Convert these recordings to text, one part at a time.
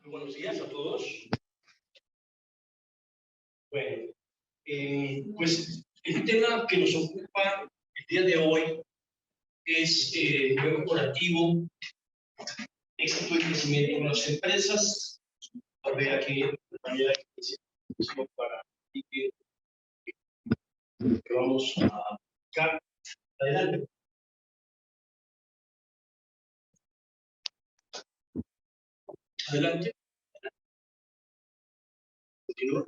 Buenos días a todos. Bueno, pues el tema que nos ocupa el día de hoy es el corporativo, éxito y crecimiento de las empresas. A ver aquí de manera que para que vamos a aplicar. Adelante. Adelante. Continúa.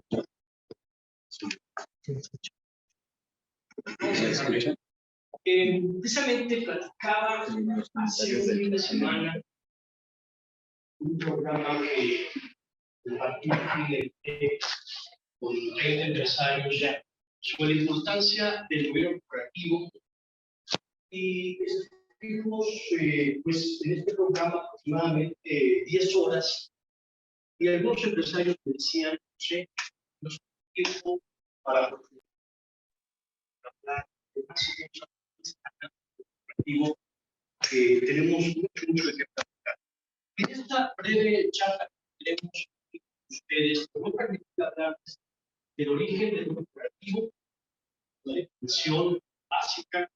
Precisamente platicaba hace un fin de semana un programa que compartí con 30 empresarios ya sobre la importancia del gobierno corporativo y estuvimos pues en este programa aproximadamente 10 horas y algunos empresarios me decían, José, no es tiempo para hablar de más corporativo, tenemos mucho de qué platicar. En esta breve charla que tenemos con ustedes, me voy a permitir hablar del origen del corporativo, la definición básica,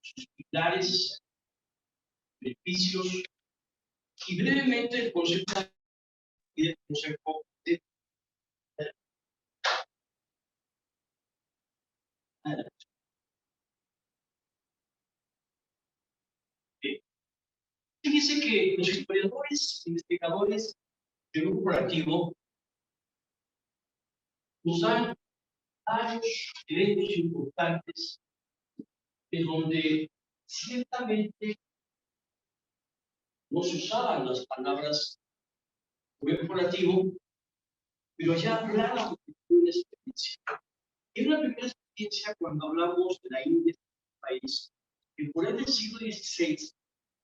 sus pilares, beneficios y brevemente el concepto del consejo de Fíjense que los historiadores, investigadores del corporativo nos dan varios eventos importantes en donde ciertamente no se usaban las palabras corporativo, pero ya hablaba de una experiencia. Y una primera experiencia cuando hablamos de la India, país que por ahí del siglo XVI,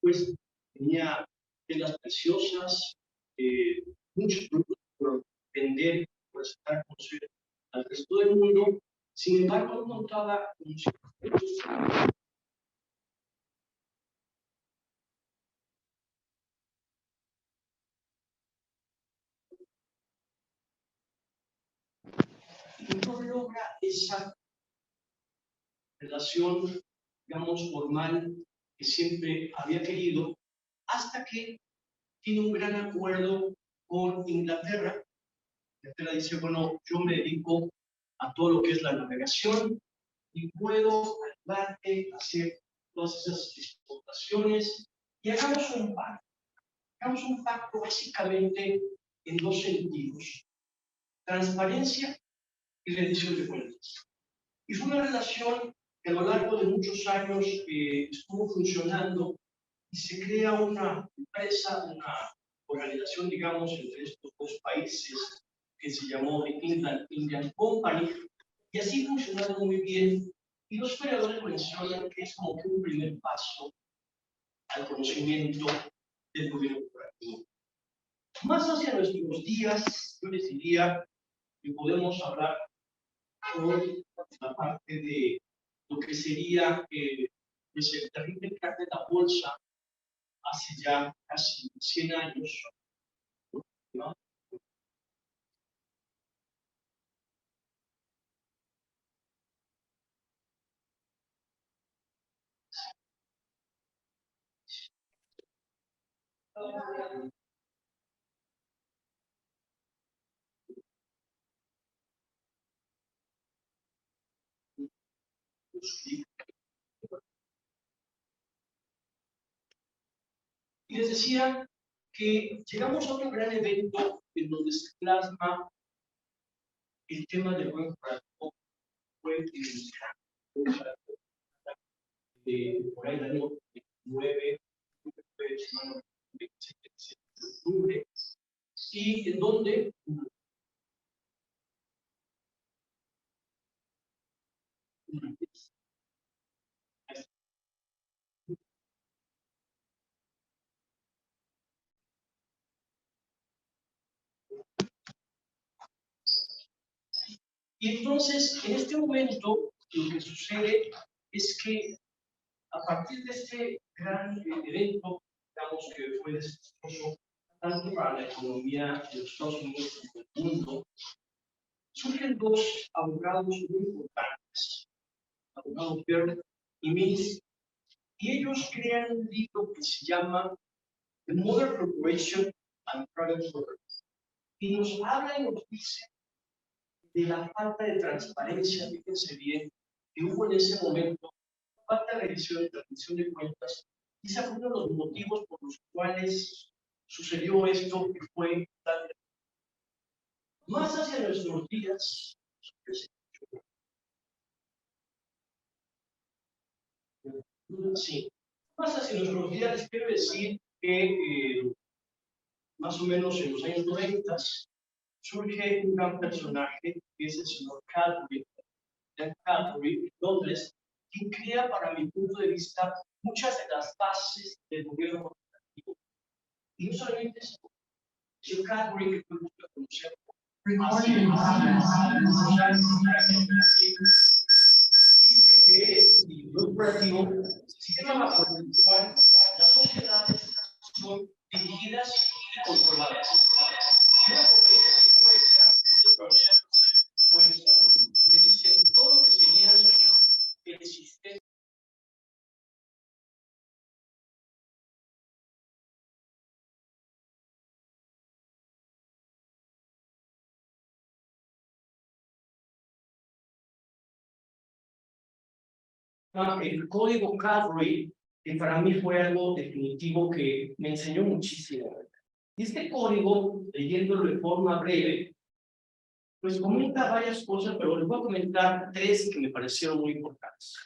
pues tenía telas preciosas, muchos productos por vender, por estar conocer al resto del mundo. Sin embargo, no contaba con no logra esa relación, digamos, formal que siempre había querido, hasta que tiene un gran acuerdo con Inglaterra. Inglaterra dice, bueno, yo me dedico a todo lo que es la navegación y puedo ayudarte a hacer todas esas exportaciones y hagamos un pacto. Hagamos un pacto básicamente en dos sentidos: transparencia y rendición de cuentas. Y fue una relación que a lo largo de muchos años estuvo funcionando y se crea una empresa, una organización, digamos, entre estos dos países que se llamó The Inland Indian Company, y así funcionando muy bien. Y los historiadores mencionan que es como que un primer paso al conocimiento del gobierno corporativo. Más hacia nuestros días, yo les diría que podemos hablar hoy la parte de lo que sería pues el terrible crack de la bolsa hace ya casi 100 años, ¿no? Y les decía que llegamos a otro gran evento en donde se plasma el tema del buen corporativo. Fue por ahí el año 29, de octubre, y en donde y entonces en este momento lo que sucede es que A partir de este gran evento, digamos que fue desastroso tanto para la economía de los Estados Unidos como del mundo, surgen dos abogados muy importantes, abogados Byrd y Mills, y ellos crean un libro que se llama The Modern Corporation and Private Property, y nos habla y nos dice de la falta de transparencia, fíjense bien, que hubo en ese momento, falta de revisión y rendición de cuentas, y ese fue uno de los motivos por los cuales sucedió esto que fue tan... Más hacia nuestros días, sí, más hacia nuestros días, les quiero decir que más o menos en los años 90 surge un gran personaje que es el señor Cadbury, en Londres, quien crea, para mi punto de vista, muchas de las bases del gobierno corporativo. Y no solamente eso, el señor Cadbury, que fue mucho conocer, dice que el corporativo es el sistema bajo el cual las sociedades son dirigidas y controladas. Y una conferencia que puede ser pues me dice todo lo que sería el sistema el código Cadbury, que para mí fue algo definitivo que me enseñó muchísimo. Y este código, leyéndolo de forma breve, pues comenta varias cosas, pero les voy a comentar tres que me parecieron muy importantes.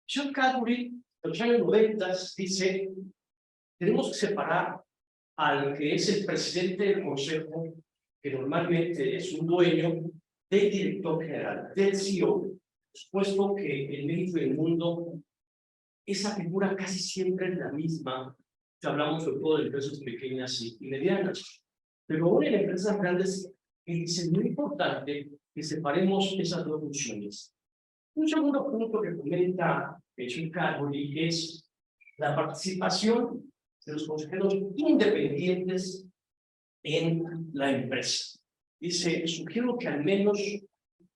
John Cadbury, en los años 90, dice, tenemos que separar al que es el presidente del consejo, que normalmente es un dueño, del director general, del CEO, puesto que en México y en el mundo esa figura casi siempre es la misma, si hablamos sobre todo de empresas pequeñas y medianas. Pero aún en empresas grandes es muy importante que separemos esas dos funciones. Un segundo punto que comenta John Cadbury es la participación de los consejeros independientes en la empresa. Dice, sugiero que al menos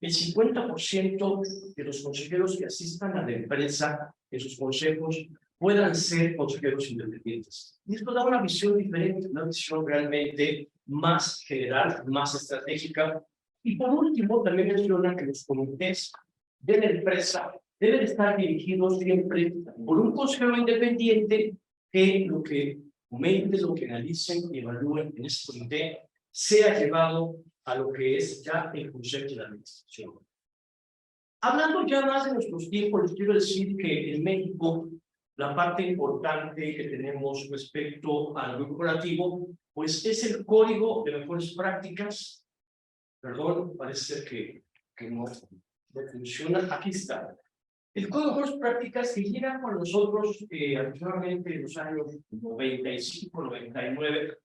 el 50% de los consejeros que asistan a la empresa, en sus consejos, puedan ser consejeros independientes. Y esto da una visión diferente, una visión realmente más general, más estratégica. Y por último, también menciona que los comités de la empresa deben estar dirigidos siempre por un consejero independiente que lo que comente, lo que analicen y evalúen en ese comité sea llevado a lo que es ya el consejo de la administración. Hablando ya más de nuestros tiempos, les quiero decir que en México la parte importante que tenemos respecto al corporativo, pues es el Código de Mejores Prácticas. Perdón, parece ser que no funciona. Aquí está. El Código de Mejores Prácticas que llega con nosotros actualmente en los años 95, 99,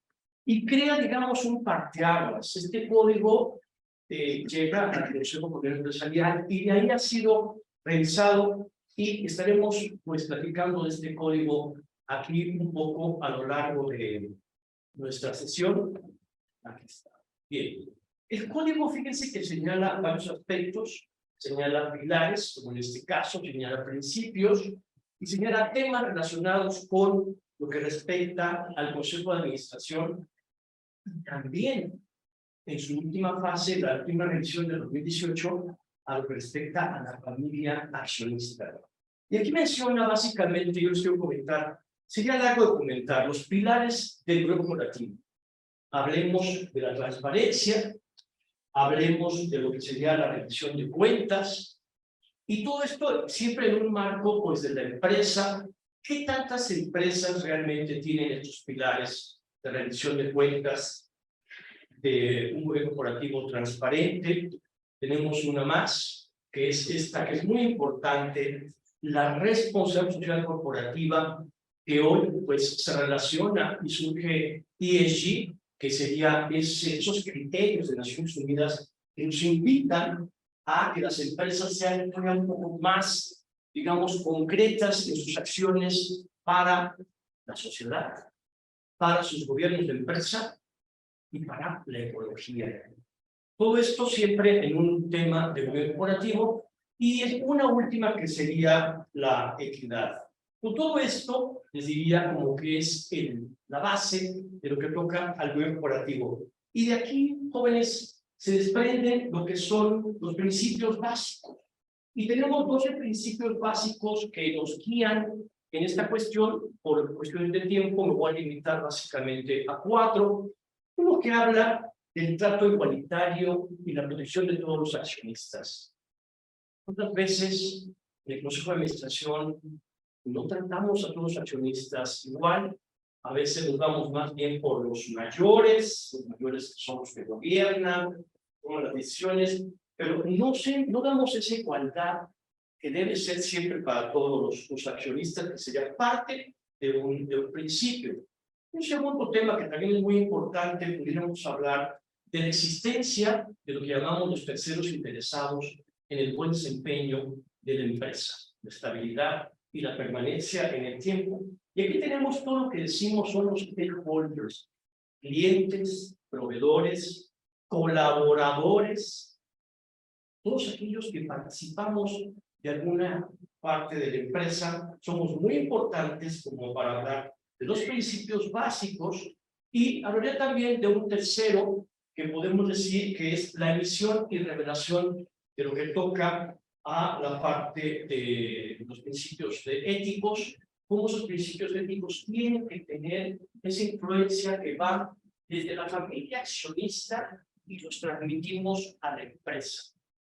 y crea, digamos, un parteaguas. Este código llega al Consejo Coordinador Empresarial y de ahí ha sido revisado y estaremos pues platicando de este código aquí un poco a lo largo de nuestra sesión. Aquí está. Bien. El código, fíjense que señala varios aspectos, señala pilares, como en este caso, señala principios y señala temas relacionados con lo que respecta al Consejo de Administración. También, en su última fase, la última revisión de 2018, a lo que respecta a la familia accionista. Y aquí menciona básicamente, yo les quiero comentar, sería largo de comentar, los pilares del grupo corporativo. Hablemos de la transparencia, hablemos de lo que sería la rendición de cuentas, y todo esto siempre en un marco pues, de la empresa. ¿Qué tantas empresas realmente tienen estos pilares de rendición de cuentas, de un gobierno corporativo transparente? Tenemos una más, que es esta, que es muy importante, la responsabilidad social corporativa, que hoy pues se relaciona y surge ESG, que sería esos criterios de Naciones Unidas que nos invitan a que las empresas sean un poco más digamos, concretas en sus acciones para la sociedad, para sus gobiernos de empresa y para la ecología. Todo esto siempre en un tema de gobierno corporativo y es una última que sería la equidad. Con todo esto, les diría como que es la base de lo que toca al gobierno corporativo. Y de aquí, jóvenes, se desprenden lo que son los principios básicos. Y tenemos 12 principios básicos que nos guían en esta cuestión. Por cuestiones de tiempo me voy a limitar básicamente a 4. Uno que habla del trato igualitario y la protección de todos los accionistas. Muchas veces en el Consejo de Administración no tratamos a todos los accionistas igual. A veces nos vamos más bien por los mayores que son los que gobiernan, toman las decisiones, pero no damos esa igualdad que debe ser siempre para todos los accionistas, que sería parte de un principio. Un segundo tema que también es muy importante, pudiéramos hablar de la existencia de lo que llamamos los terceros interesados en el buen desempeño de la empresa, la estabilidad y la permanencia en el tiempo. Y aquí tenemos todo lo que decimos son los stakeholders, clientes, proveedores, colaboradores, todos aquellos que participamos de alguna parte de la empresa, somos muy importantes como para hablar de los principios básicos y hablaría también de un tercero que podemos decir que es la emisión y revelación de lo que toca a la parte de los principios éticos, cómo esos principios éticos tienen que tener esa influencia que va desde la familia accionista y los transmitimos a la empresa.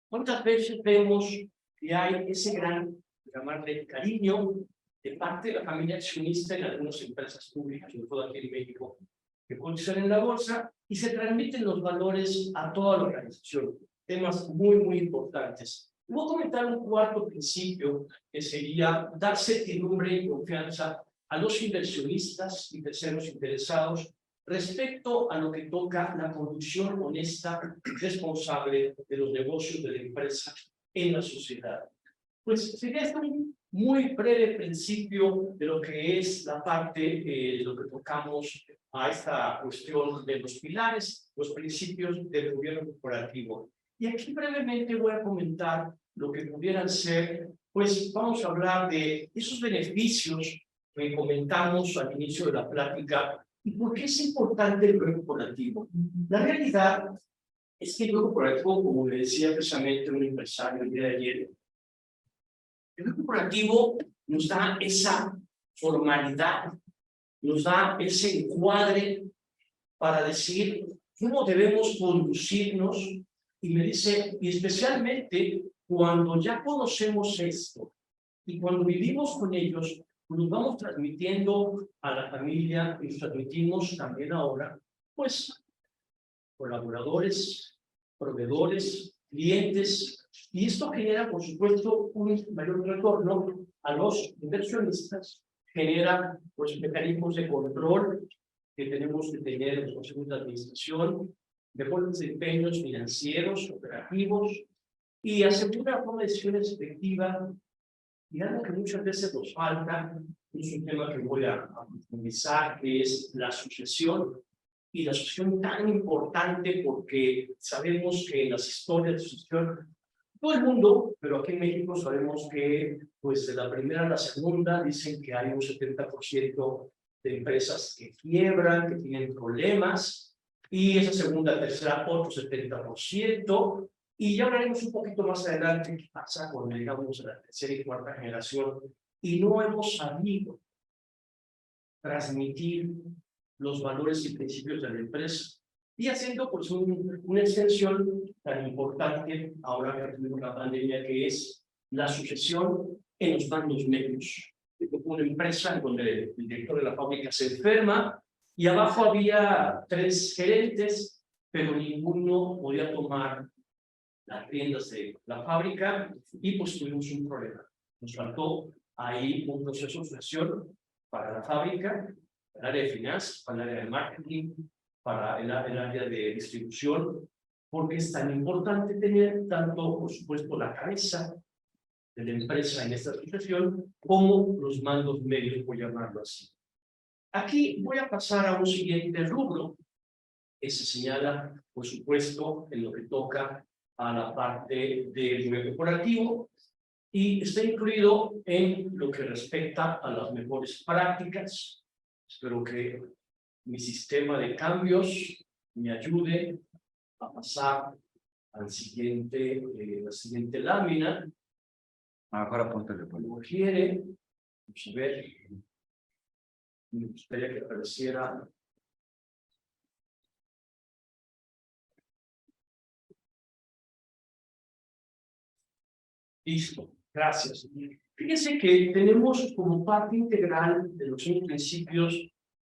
¿Cuántas veces vemos que hay ese gran, llamarle cariño, de parte de la familia accionista en algunas empresas públicas, sobre todo aquí en México, que cotizan en la bolsa y se transmiten los valores a toda la organización? Temas muy, muy importantes. Voy a comentar un cuarto principio que sería dar certidumbre y confianza a los inversionistas y terceros interesados respecto a lo que toca la conducción honesta y responsable de los negocios de la empresa en la sociedad. Pues sería este un muy breve principio de lo que es la parte de lo que tocamos a esta cuestión de los pilares, los principios del gobierno corporativo. Y aquí brevemente voy a comentar lo que pudieran ser, pues vamos a hablar de esos beneficios que comentamos al inicio de la plática y por qué es importante el gobierno corporativo. La realidad es que el gobierno corporativo, como le decía precisamente un empresario el día de ayer, el gobierno corporativo nos da esa formalidad, nos da ese encuadre para decir cómo debemos conducirnos. Y me dice, y especialmente cuando ya conocemos esto y cuando vivimos con ellos, nos vamos transmitiendo a la familia y transmitimos también ahora, pues, colaboradores, proveedores, clientes, y esto genera, por supuesto, un mayor retorno a los inversionistas, genera, pues, mecanismos de control que tenemos que tener en los consejos de administración, mejores desempeños financieros, operativos, y asegurar una decisión efectiva, y algo que muchas veces nos falta, es un tema que voy a profundizar, que es la sucesión, y la sucesión tan importante porque sabemos que en las historias de sucesión, todo el mundo, pero aquí en México sabemos que pues de la primera a la segunda dicen que hay un 70% de empresas que quiebran, que tienen problemas, y esa segunda, tercera, otro 70%, y ya hablaremos un poquito más adelante qué pasa cuando llegamos a la tercera y cuarta generación, y no hemos sabido transmitir los valores y principios de la empresa, y haciendo pues una extensión tan importante ahora que tenemos la pandemia, que es la sucesión en los mandos medios. Una empresa en donde el director de la fábrica se enferma y abajo había 3 gerentes, pero ninguno podía tomar las riendas de la fábrica y pues tuvimos un problema. Nos faltó ahí un proceso de sucesión para la fábrica, para el área de finanzas, para el área de marketing, para el área de distribución, porque es tan importante tener tanto, por supuesto, la cabeza de la empresa en esta situación como los mandos medios, por llamarlo así. Aquí voy a pasar a un siguiente rubro que se señala, por supuesto, en lo que toca a la parte del nivel corporativo y está incluido en lo que respecta a las mejores prácticas. Espero que mi sistema de cambios me ayude a pasar al siguiente, la siguiente lámina. Ahora apúntale. Como quiere, vamos a ver, me gustaría que apareciera. Listo, gracias. Fíjense que tenemos como parte integral de los 5 principios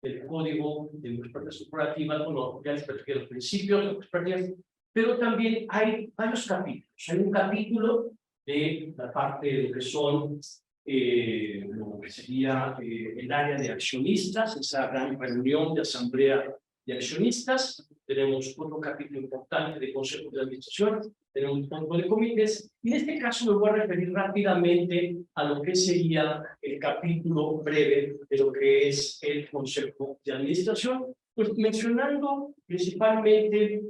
del código de buenas prácticas corporativas, bueno, ya les platiqué los principios de buenas prácticas, pero también hay varios capítulos. Hay un capítulo de la parte de lo que son, lo que sería el área de accionistas, esa gran reunión de asamblea de accionistas. Tenemos otro capítulo importante de consejo de administración, tenemos un montón de comités, y en este caso me voy a referir rápidamente a lo que sería el capítulo breve de lo que es el consejo de administración, pues mencionando principalmente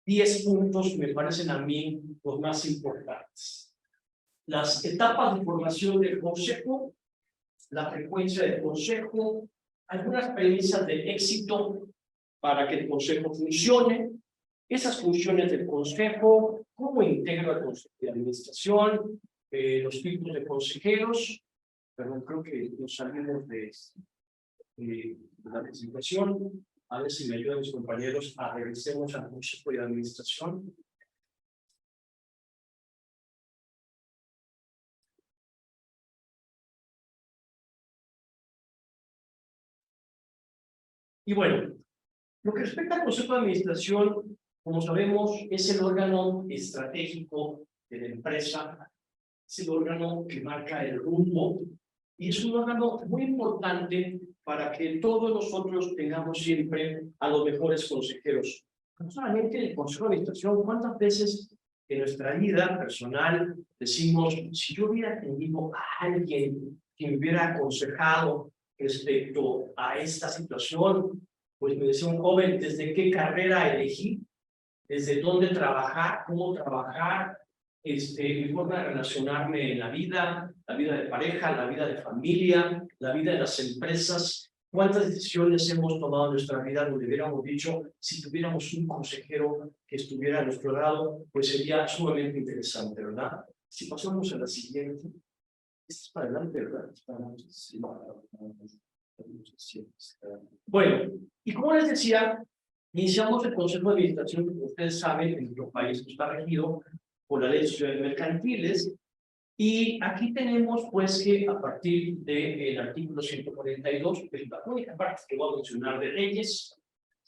10 puntos que me parecen a mí los más importantes. Las etapas de formación del consejo, la frecuencia del consejo, algunas premisas de éxito para que el consejo funcione, esas funciones del consejo, cómo integra el consejo de administración, los tipos de consejeros, perdón, creo que nos salimos de la presentación. A ver si me ayudan mis compañeros a regresemos al consejo de administración. Y bueno, lo que respecta al consejo de administración, como sabemos, es el órgano estratégico de la empresa, es el órgano que marca el rumbo y es un órgano muy importante para que todos nosotros tengamos siempre a los mejores consejeros. No solamente el consejo de administración, ¿cuántas veces en nuestra vida personal decimos, si yo hubiera tenido a alguien que me hubiera aconsejado respecto a esta situación? Pues me decía un joven, ¿desde qué carrera elegí? ¿Desde dónde trabajar? ¿Cómo trabajar? Mi forma de relacionarme en la vida de pareja, la vida de familia, la vida de las empresas. ¿Cuántas decisiones hemos tomado en nuestra vida donde hubiéramos dicho, si tuviéramos un consejero que estuviera a nuestro lado, pues sería sumamente interesante, ¿verdad? Si pasamos a la siguiente. Esto es para adelante, ¿verdad? Bueno, y como les decía, iniciamos el Consejo de Administración, como ustedes saben, en nuestro país está regido por la Ley de Sociedades Mercantiles, y aquí tenemos pues que a partir del artículo 142, que es la única parte que voy a mencionar de leyes,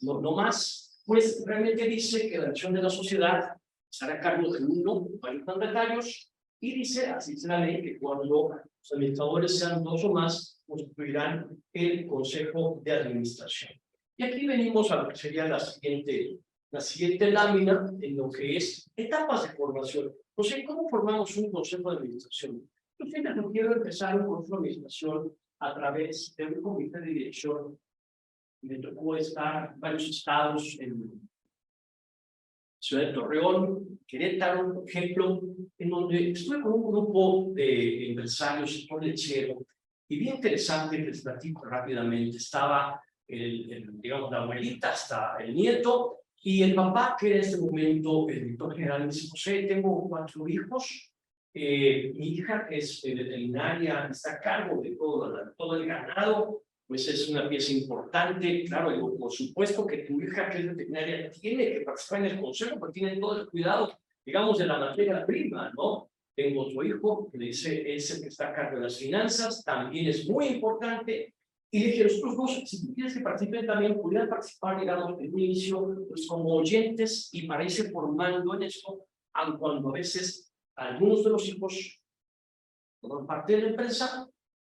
no más, pues realmente dice que la acción de la sociedad estará a cargo de uno, varios mandatarios, y dice, así es la ley, que cuando los administradores sean 2 o más, constituirán el Consejo de Administración. Y aquí venimos a lo que sería la siguiente lámina en lo que es etapas de formación. O sea, ¿cómo formamos un consejo de administración? Yo siempre quiero empezar un consejo de administración a través de un comité de dirección. Me tocó estar en varios estados, en Ciudad de Torreón, Querétaro, por ejemplo, en donde estuve con un grupo de empresarios, sector lechero, y bien interesante, les platico rápidamente, estaba digamos, la abuelita, hasta el nieto, y el papá, que en este momento el director general, me dice, José, tengo 4 hijos, mi hija que es veterinaria, está a cargo de todo el ganado, pues es una pieza importante. Claro, digo, por supuesto que tu hija que es veterinaria tiene que participar en el consejo, porque tiene todo el cuidado, digamos, de la materia prima, ¿no? Tengo otro hijo que le dice, es el que está a cargo de las finanzas, también es muy importante. Y le dije, los otros 2, si quieres que participen también, pudieran participar, digamos, en un inicio, pues como oyentes y para irse formando en esto, aun cuando a veces algunos de los hijos forman parte de la empresa,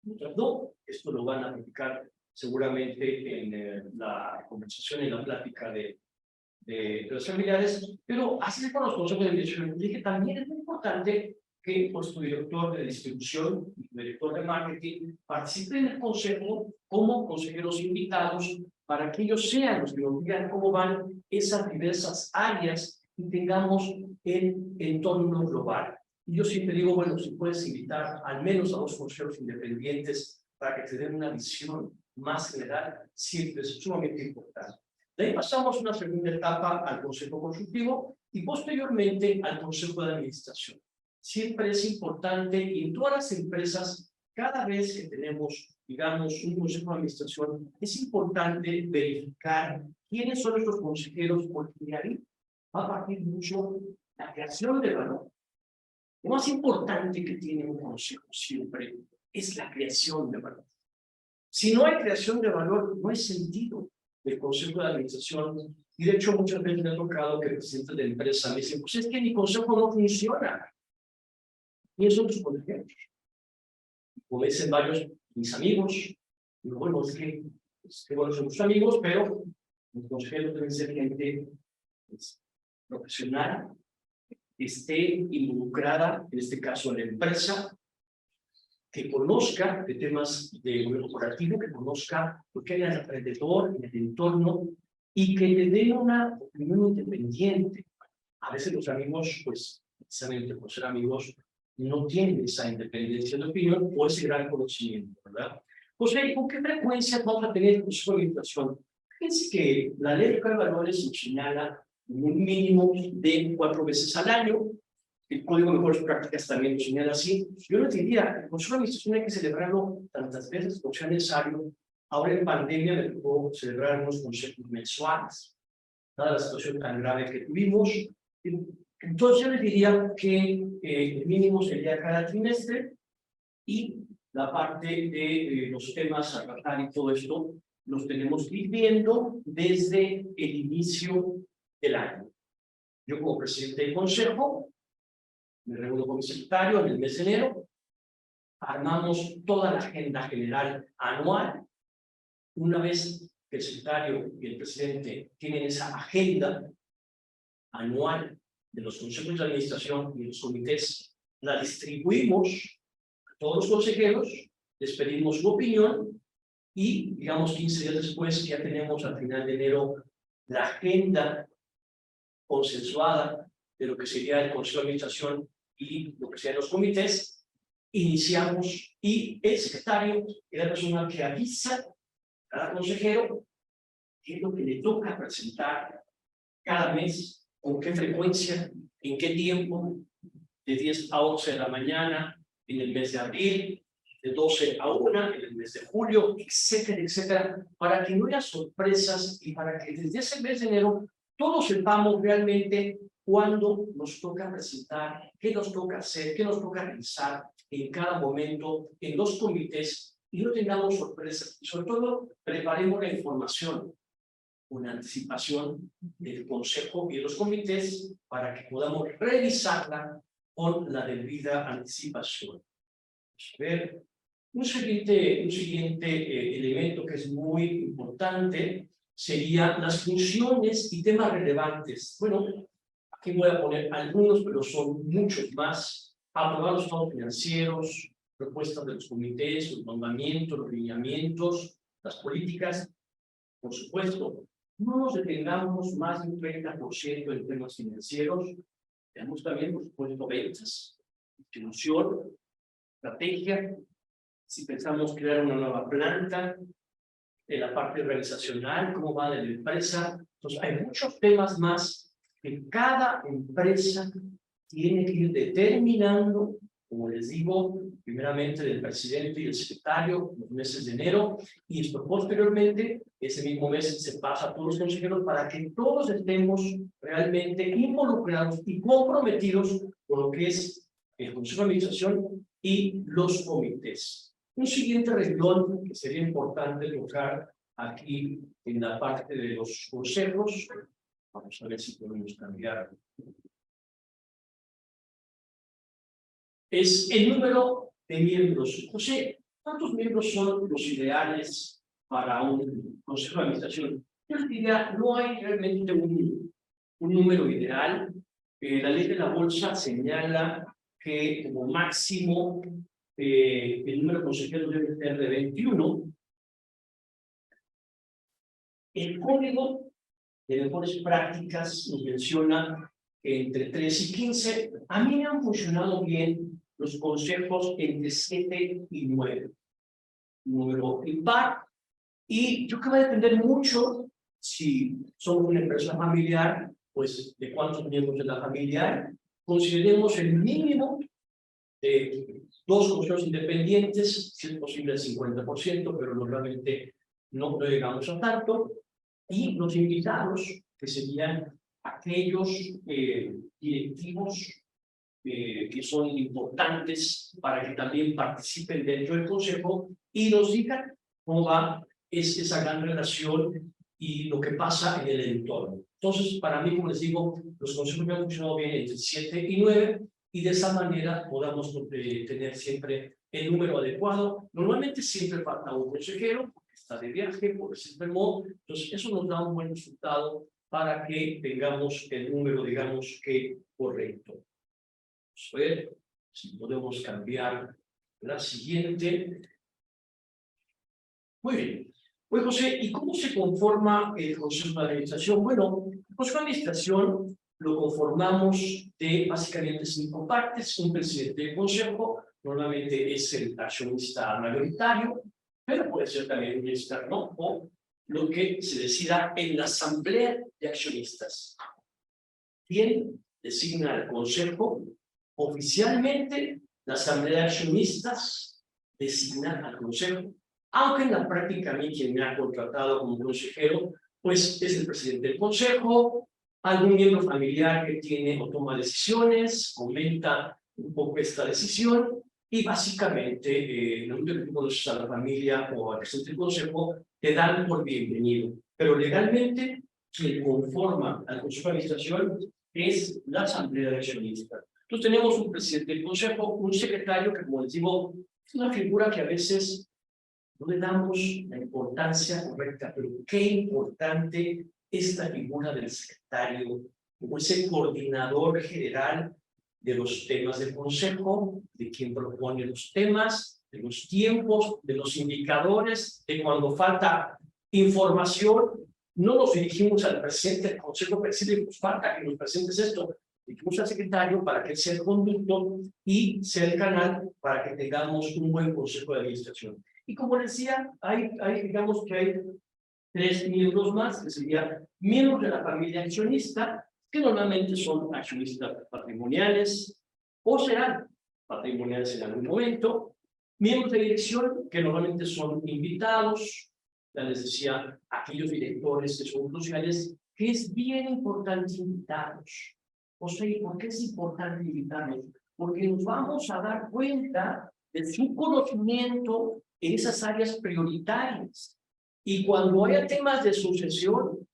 otros no. Esto lo van a aplicar seguramente en la conversación, en la plática de los familiares, pero así con los consejos de dirección. Dije, también es muy importante que nuestro director de distribución, director de marketing, participe en el consejo como consejeros invitados para que ellos sean los que nos digan cómo van esas diversas áreas y tengamos el entorno global. Y yo siempre digo, bueno, si puedes invitar al menos a 2 consejeros independientes para que te den una visión más general, siempre es sumamente importante. De ahí pasamos a una segunda etapa al consejo consultivo y posteriormente al consejo de administración. Siempre es importante, y en todas las empresas, cada vez que tenemos, digamos, un consejo de administración, es importante verificar quiénes son nuestros consejeros, porque de ahí va a partir mucho la creación de valor. Lo más importante que tiene un consejo siempre es la creación de valor. Si no hay creación de valor, no hay sentido del consejo de administración. Y de hecho, muchas veces me ha tocado que presidentes de empresa me dicen, pues es que mi consejo no funciona. ¿Quiénes son sus consejeros? Como dicen varios mis amigos, digo, bueno, es que bueno, son sus amigos, pero los consejeros deben ser gente profesional, que esté involucrada, en este caso en la empresa, que conozca de temas de gobierno corporativo, que conozca lo que hay alrededor, en el entorno, y que le dé una opinión independiente. A veces los amigos, pues, precisamente por ser amigos, no tienen esa independencia de opinión o ese gran conocimiento, ¿verdad? José, ¿con qué frecuencia vamos a tener consejo de administración? Fíjense que la ley de valores nos señala un mínimo de 4 veces al año. El Código de Mejores Prácticas también lo señala así. Yo les diría, el consejo de administración hay que celebrarlo tantas veces como sea necesario. Ahora en pandemia me tocó celebrar unos consejos mensuales, dada la situación tan grave que tuvimos. Entonces yo les diría que el mínimo sería cada trimestre y la parte de los temas a tratar y todo esto los tenemos que ir viendo desde el inicio del año. Yo como presidente del consejo me reúno con mi secretario en el mes de enero, armamos toda la agenda general anual. Una vez que el secretario y el presidente tienen esa agenda anual de los consejos de administración y los comités, la distribuimos a todos los consejeros, les pedimos su opinión y, digamos, 15 días después ya tenemos al final de enero la agenda consensuada de lo que sería el consejo de administración y lo que serían los comités. Iniciamos y el secretario es la persona que avisa a cada consejero qué es lo que le toca presentar cada mes, con qué frecuencia, en qué tiempo, de 10 a 11 de la mañana en el mes de abril, de 12 a 1 en el mes de julio, etcétera, etcétera, para que no haya sorpresas y para que desde ese mes de enero todos sepamos realmente cuándo nos toca presentar, qué nos toca hacer, qué nos toca realizar en cada momento en los comités y no tengamos sorpresas. Y sobre todo, preparemos la información con anticipación del consejo y de los comités para que podamos revisarla con la debida anticipación. Vamos a ver. Un siguiente elemento que es muy importante sería las funciones y temas relevantes. Bueno, aquí voy a poner algunos, pero son muchos más. Aprobar los estados financieros, propuestas de los comités, los nombramientos, los lineamientos, las políticas. Por supuesto, no nos detengamos más de un 30% en temas financieros. Tenemos también, por supuesto, ventas, distribución, estrategia. Si pensamos crear una nueva planta, en la parte organizacional, cómo va de la empresa. Entonces, hay muchos temas más que cada empresa tiene que ir determinando, como les digo, primeramente del presidente y el secretario, los meses de enero, y esto posteriormente, ese mismo mes se pasa a todos los consejeros para que todos estemos realmente involucrados y comprometidos con lo que es el Consejo de Administración y los comités. Un siguiente renglón que sería importante tocar aquí en la parte de los consejos. Vamos a ver si podemos cambiar. Es el número de miembros. José, ¿cuántos miembros son los ideales para un consejo de administración? Yo les diría, no hay realmente un número ideal. La ley de la bolsa señala que como máximo el número de consejeros debe ser de 21. El código de mejores prácticas nos menciona que entre 3 y 15. A mí me han funcionado bien los consejos entre 7 y 9. Número impar. Y yo creo que va a depender mucho si somos una empresa familiar, pues de cuántos miembros de la familia. Consideremos el mínimo de 2 consejos independientes, si es posible el 50%, pero normalmente no llegamos a tanto. Y los invitados, que serían aquellos directivos que son importantes para que también participen dentro del consejo y nos digan cómo va esa gran relación y lo que pasa en el entorno. Entonces, para mí, como les digo, los consejos me han funcionado bien entre 7 y 9 y de esa manera podamos tener siempre el número adecuado. Normalmente siempre falta un consejero, porque está de viaje, porque se enfermó, entonces eso nos da un buen resultado para que tengamos el número, digamos que correcto. Vamos a ver si podemos cambiar la siguiente. Muy bien. Pues José, ¿y cómo se conforma el Consejo de Administración? Bueno, el Consejo de Administración lo conformamos de básicamente 5 partes. Un presidente del Consejo, normalmente es el accionista mayoritario, pero puede ser también un externo o lo que se decida en la asamblea de accionistas. ¿Quién designa al Consejo? Oficialmente, la asamblea de accionistas designa al Consejo, aunque en la práctica a mí quien me ha contratado como consejero, pues es el presidente del Consejo, algún miembro familiar que tiene o toma decisiones, comenta un poco esta decisión, y básicamente, no te conoces a la familia o al presidente del Consejo, te dan por bienvenido. Pero legalmente, quien conforma al Consejo de Administración es la asamblea de accionistas. Entonces tenemos un presidente del Consejo, un secretario que, como les digo, es una figura que a veces no le damos la importancia correcta, pero qué importante esta figura del secretario, como ese coordinador general de los temas del Consejo, de quien propone los temas, de los tiempos, de los indicadores, de cuando falta información, no nos dirigimos al presidente del Consejo, presidente, pues falta que nos presentes esto, dirigimos al secretario para que él sea el conducto y sea el canal para que tengamos un buen consejo de administración. Y como decía, digamos que hay 3 miembros más, que serían miembros de la familia accionista, que normalmente son accionistas patrimoniales o serán patrimoniales en algún momento, miembros de dirección, que normalmente son invitados, ya les decía, aquellos directores que son cruciales, que es bien importante invitarlos. O sea, ¿por qué es importante invitarlos? Porque nos vamos a dar cuenta de su conocimiento en esas áreas prioritarias. Y cuando haya temas de sucesión,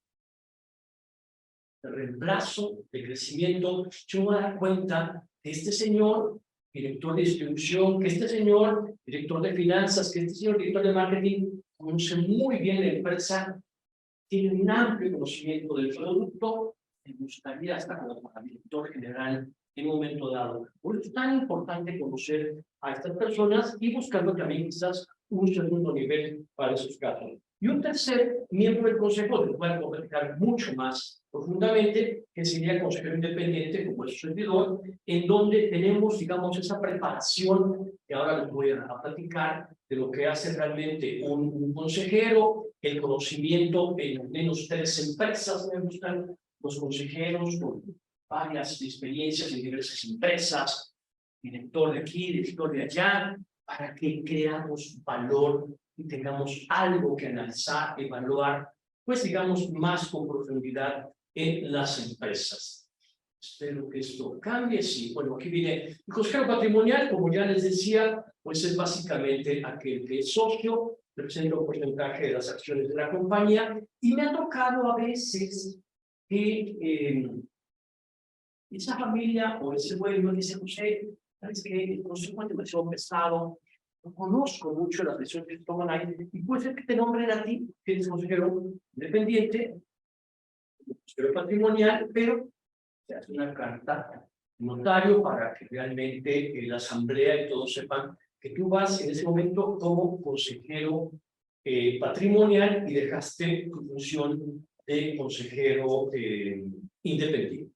de reemplazo, de crecimiento, yo me voy a dar cuenta que este señor, director de distribución, que este señor, director de finanzas, que este señor, director de marketing, conoce muy bien la empresa, tiene un amplio conocimiento del producto, me gustaría estar como director general en un momento dado. Por eso es tan importante conocer a estas personas y buscando también quizás un segundo nivel para esos casos. Y un tercer miembro del consejo, del cual puedo platicar mucho más profundamente, que sería el consejero independiente, como es su servidor, en donde tenemos, digamos, esa preparación que ahora les voy a platicar de lo que hace realmente un consejero, el conocimiento en al menos 3 empresas. Me gustan los consejeros con varias experiencias en diversas empresas, director de aquí, director de allá, para que creamos valor y tengamos algo que analizar, evaluar, pues digamos más con profundidad en las empresas. Espero que esto cambie. Sí, bueno, aquí viene el consejero patrimonial, como ya les decía, pues es básicamente aquel que es socio, representa un porcentaje de las acciones de la compañía, y me ha tocado a veces que esa familia o ese dueño dice, José, ¿sabes qué? El consejo es demasiado pesado, no conozco mucho las decisiones que se toman ahí, y puede ser que te nombren a ti, que eres consejero independiente, consejero patrimonial, pero se hace una carta notario para que realmente la asamblea y todos sepan que tú vas en ese momento como consejero patrimonial y dejaste tu función de consejero independiente.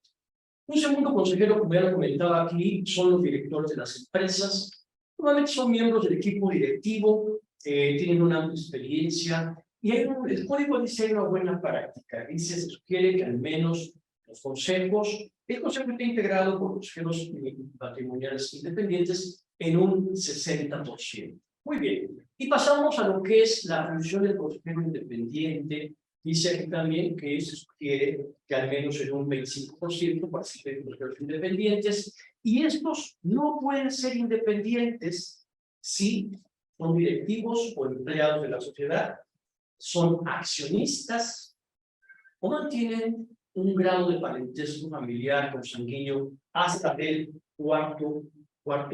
Un segundo consejero, como ya lo comentaba aquí, son los directores de las empresas. Normalmente son miembros del equipo directivo, tienen una amplia experiencia y el código dice una buena práctica. Dice, se sugiere que al menos los consejos, el consejo está integrado por consejeros patrimoniales independientes en un 60%. Muy bien. Y pasamos a lo que es la función del consejero independiente. Dice aquí también que se sugiere que al menos en un 25% participen consejeros independientes, y estos no pueden ser independientes si son directivos o empleados de la sociedad, son accionistas o mantienen un grado de parentesco familiar consanguíneo hasta el cuarto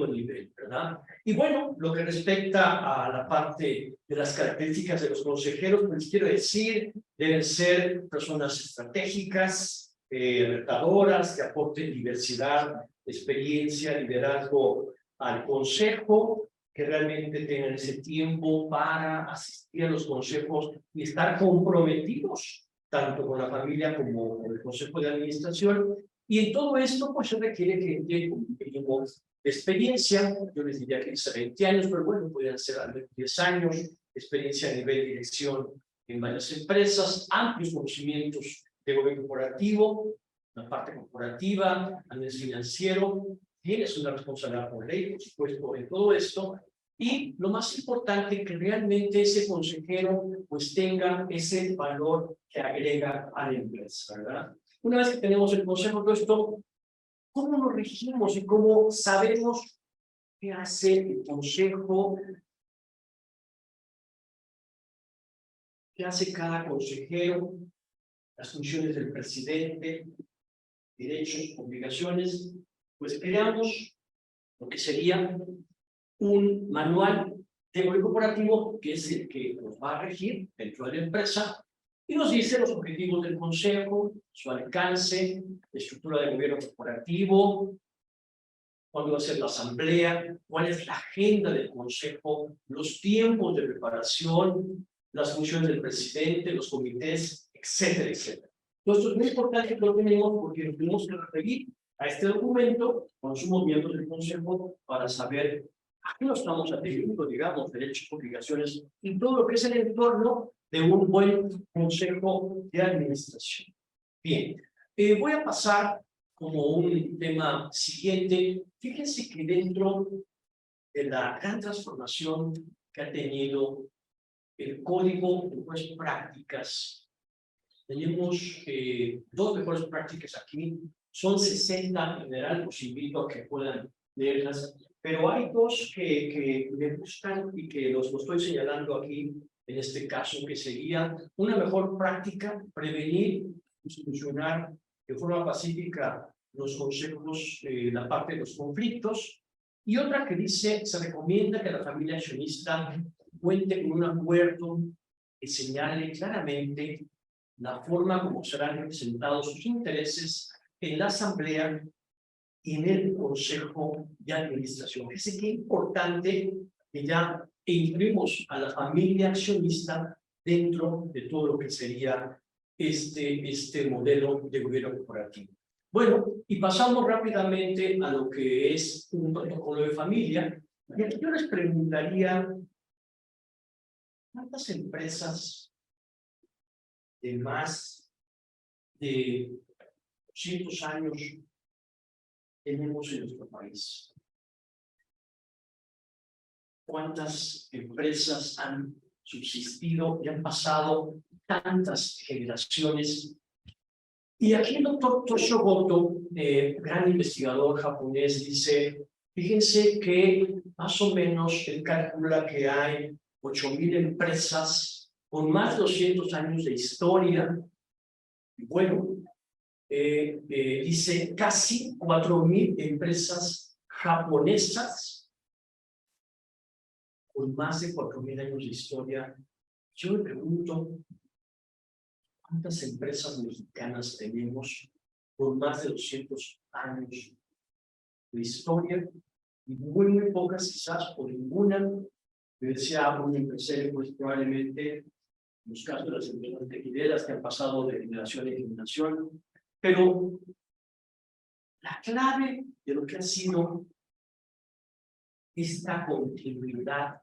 nivel, ¿verdad? Y bueno, lo que respecta a la parte de las características de los consejeros, pues quiero decir, deben ser personas estratégicas, retadoras, que aporten diversidad, experiencia, liderazgo al consejo, que realmente tengan ese tiempo para asistir a los consejos y estar comprometidos tanto con la familia como con el consejo de administración. Y en todo esto, pues se requiere gente con un mínimo de experiencia. Yo les diría que es 20 años, pero bueno, podrían ser al menos 10 años, experiencia a nivel de dirección en varias empresas, amplios conocimientos de gobierno corporativo, la parte corporativa, a nivel financiero, tienes una responsabilidad por ley, por supuesto, en todo esto. Y lo más importante, que realmente ese consejero pues tenga ese valor que agrega a la empresa, ¿verdad? Una vez que tenemos el consejo de esto, ¿cómo nos regimos y cómo sabemos qué hace el consejo? ¿Qué hace cada consejero? Las funciones del presidente, derechos, obligaciones. Pues creamos lo que sería un manual de gobierno corporativo, que es el que nos va a regir dentro de la empresa, y nos dice los objetivos del consejo, su alcance, la estructura de gobierno corporativo, cuándo va a ser la asamblea, cuál es la agenda del consejo, los tiempos de preparación, las funciones del presidente, los comités, etcétera, etcétera. Esto es muy importante que lo tenemos porque nos tenemos que referir a este documento cuando somos miembros del consejo para saber a qué nos estamos atendiendo, digamos, derechos, obligaciones y todo lo que es el entorno de un buen consejo de administración. Bien, voy a pasar como un tema siguiente. Fíjense que dentro de la gran transformación que ha tenido el código de mejores prácticas, tenemos dos mejores prácticas aquí. Son 60 en general, os invito a que puedan leerlas, pero hay dos que me gustan y que los estoy señalando aquí, en este caso, que sería una mejor práctica, prevenir y solucionar de forma pacífica los consejos, la parte de los conflictos, y otra que dice, se recomienda que la familia accionista cuente con un acuerdo que señale claramente la forma como serán representados sus intereses en la asamblea y en el consejo de administración. Fíjense qué importante que ya incluimos a la familia accionista dentro de todo lo que sería este modelo de gobierno corporativo. Bueno, y pasamos rápidamente a lo que es un protocolo de familia. Y aquí yo les preguntaría, ¿cuántas empresas de más de 200 años tenemos en nuestro país? ¿Cuántas empresas han subsistido y han pasado tantas generaciones? Y aquí el doctor Toshio Goto, gran investigador japonés, dice, fíjense que más o menos él calcula que hay 8,000 empresas con más de 200 años de historia. Y bueno, dice casi 4,000 empresas japonesas con más de 4,000 años de historia. Yo me pregunto, ¿cuántas empresas mexicanas tenemos con más de 200 años de historia, y muy pocas quizás o ninguna. Me decía un empresario, pues probablemente los casos de las empresas tequileras que han pasado de generación en generación, pero la clave de lo que ha sido esta continuidad,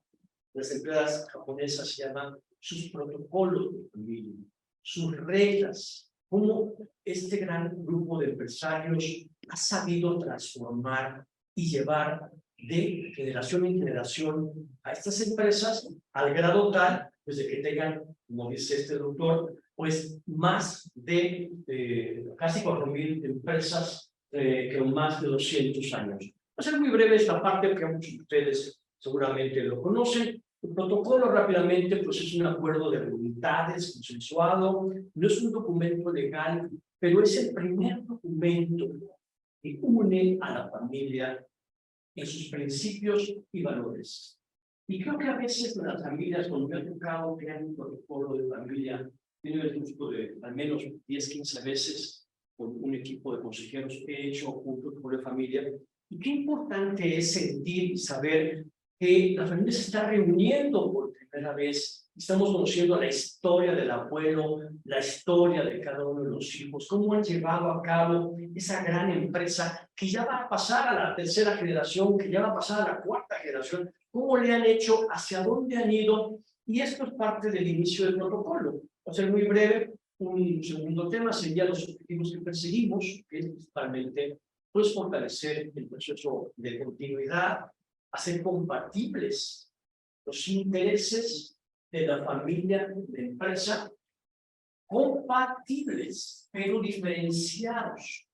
las empresas japonesas se llaman sus protocolos de familia, sus reglas, cómo este gran grupo de empresarios ha sabido transformar y llevar de generación en generación a estas empresas al grado tal pues, de que tengan, como dice este doctor, pues más de casi 4,000 empresas con más de 200 años. Va a ser muy breve esta parte porque muchos de ustedes seguramente lo conocen. El protocolo rápidamente pues es un acuerdo de voluntades consensuado, no es un documento legal, pero es el primer documento que une a la familia en sus principios y valores. Y creo que a veces en las familias, cuando me ha tocado crear un protocolo de familia, tiene el gusto de al menos 10, 15 veces con un equipo de consejeros que he hecho un protocolo de familia. Y qué importante es sentir y saber que la familia se está reuniendo por primera vez. Estamos conociendo la historia del abuelo, la historia de cada uno de los hijos, cómo han llevado a cabo esa gran empresa que ya va a pasar a la tercera generación, que ya va a pasar a la cuarta generación, cómo le han hecho, hacia dónde han ido, y esto es parte del inicio del protocolo. Va a ser muy breve. Un segundo tema sería los objetivos que perseguimos, que es principalmente pues, fortalecer el proceso de continuidad, hacer compatibles los intereses de la familia de empresa, compatibles, pero diferenciados.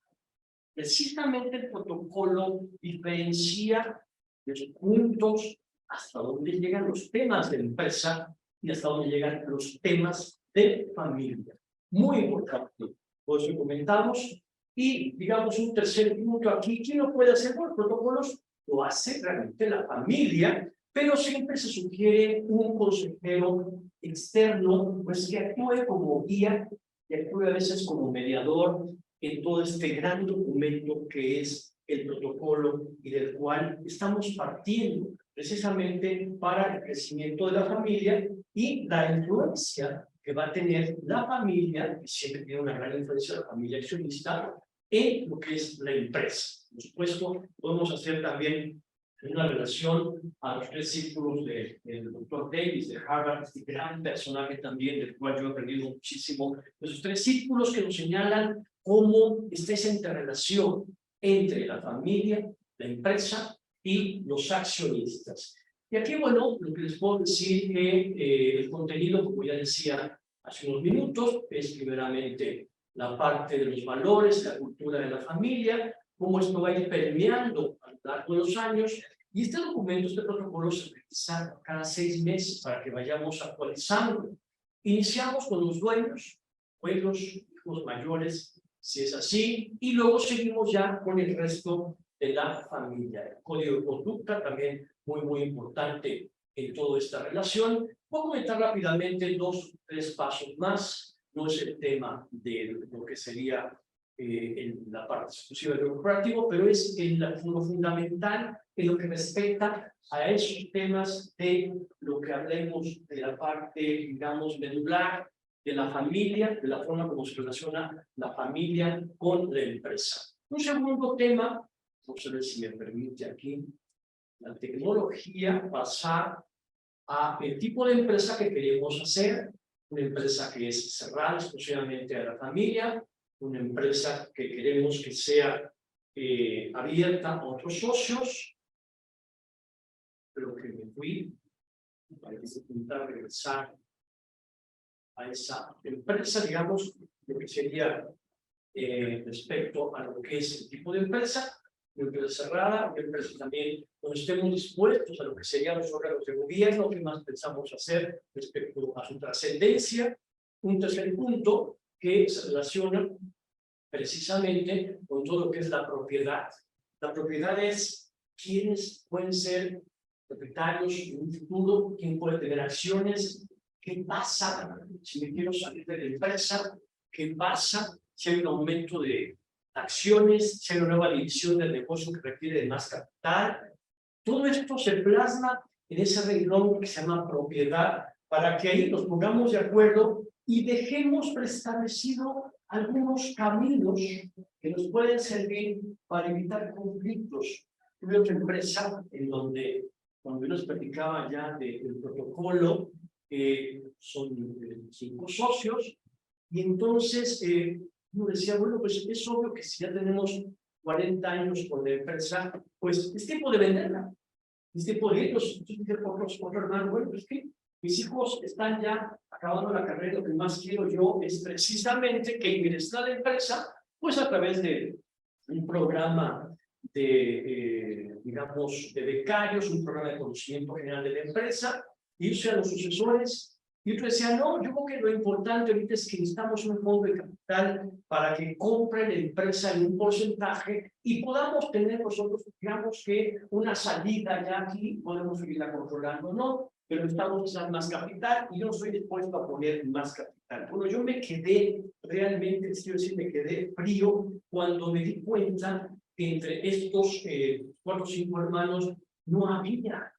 Precisamente el protocolo diferencia los puntos hasta donde llegan los temas de empresa y hasta donde llegan los temas de familia. Muy importante, por eso comentamos. Y digamos un tercer punto aquí, ¿quién lo puede hacer? Bueno, protocolos lo hace realmente la familia, pero siempre se sugiere un consejero externo, pues que actúe como guía, que actúe a veces como mediador en todo este gran documento que es el protocolo y del cual estamos partiendo precisamente para el crecimiento de la familia y la influencia que va a tener la familia, que siempre tiene una gran influencia, la familia accionista, en lo que es la empresa. Por supuesto, podemos hacer también una relación a los 3 círculos del doctor Davis de Harvard, este gran personaje también, del cual yo he aprendido muchísimo, esos 3 círculos que nos señalan cómo está esa interrelación entre la familia, la empresa y los accionistas. Y aquí, bueno, lo que les puedo decir que el contenido, como ya decía hace unos minutos, es primeramente la parte de los valores, la cultura de la familia, cómo esto va a ir permeando a lo largo de los años. Y este documento, este protocolo, se revisa cada 6 meses para que vayamos actualizando. Iniciamos con los dueños, hijos mayores, si es así, y luego seguimos ya con el resto de la familia. El código de conducta también muy importante en toda esta relación. Voy a comentar rápidamente 2 o 3 pasos más. No es el tema de lo que sería en la parte exclusiva del corporativo, pero es en lo fundamental en lo que respecta a esos temas de lo que hablemos de la parte, digamos, medular de la familia, de la forma como se relaciona la familia con la empresa. Un segundo tema, vamos a ver si me permite aquí, la tecnología, pasar a el tipo de empresa que queremos hacer, una empresa que es cerrada exclusivamente a la familia, una empresa que queremos que sea abierta a otros socios, pero que me fui para intentar regresar a esa empresa, digamos, lo que sería respecto a lo que es el tipo de empresa, una empresa cerrada, una empresa también donde estemos dispuestos a lo que serían los órganos de gobierno, qué más pensamos hacer respecto a su trascendencia. Un tercer punto que se relaciona precisamente con todo lo que es la propiedad. La propiedad es quiénes pueden ser propietarios en un futuro, quién puede tener acciones, qué pasa si me quiero salir de la empresa, qué pasa si hay un aumento de acciones, si hay una nueva división del negocio que requiere de más capital. Todo esto se plasma en ese renglón que se llama propiedad, para que ahí nos pongamos de acuerdo y dejemos preestablecido algunos caminos que nos pueden servir para evitar conflictos. Tuve otra empresa en donde, cuando yo les platicaba ya del protocolo, son 5 socios, y entonces uno decía, bueno, pues es obvio que si ya tenemos 40 años con la empresa, pues es tiempo de venderla, es tiempo de irnos. Entonces dije, otro hermano, bueno, pues que mis hijos están ya acabando la carrera, lo que más quiero yo es precisamente que ingresen a la empresa, pues a través de un programa de, digamos, de becarios, un programa de conocimiento general de la empresa, irse a los sucesores. Y otro decía, no, yo creo que lo importante ahorita es que necesitamos un fondo de capital para que compre la empresa en un porcentaje y podamos tener nosotros, digamos que una salida ya aquí, podemos seguirla controlando, no, pero necesitamos usar más capital y yo no estoy dispuesto a poner más capital. Bueno, yo me quedé, realmente, quiero decir, me quedé frío cuando me di cuenta que entre estos 4 o 5 hermanos no había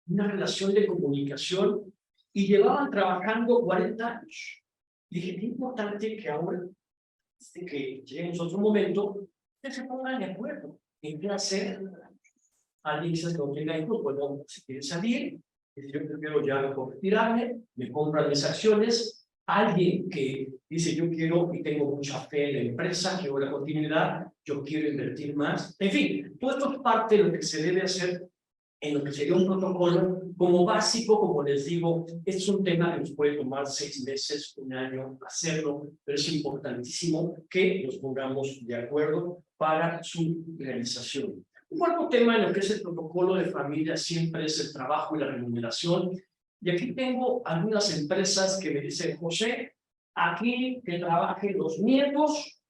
una relación de comunicación y llevaban trabajando 40 años. Y dije, qué importante que ahora, que lleguemos a otro momento, que se pongan de acuerdo en qué hacer. Alguien dice que no tenga hijos, bueno, si quiere salir, yo prefiero ya mejor retirarme, me compran mis acciones. Alguien que dice, yo quiero y tengo mucha fe en la empresa, quiero la continuidad, yo quiero invertir más. En fin, todo esto es parte de lo que se debe hacer en lo que sería un protocolo como básico. Como les digo, es un tema que nos puede tomar 6 meses, 1 año hacerlo, pero es importantísimo que nos pongamos de acuerdo para su realización. Un cuarto tema en lo que es el protocolo de familia siempre es el trabajo y la remuneración. Y aquí tengo algunas empresas que me dicen, José, aquí que trabajen los nietos,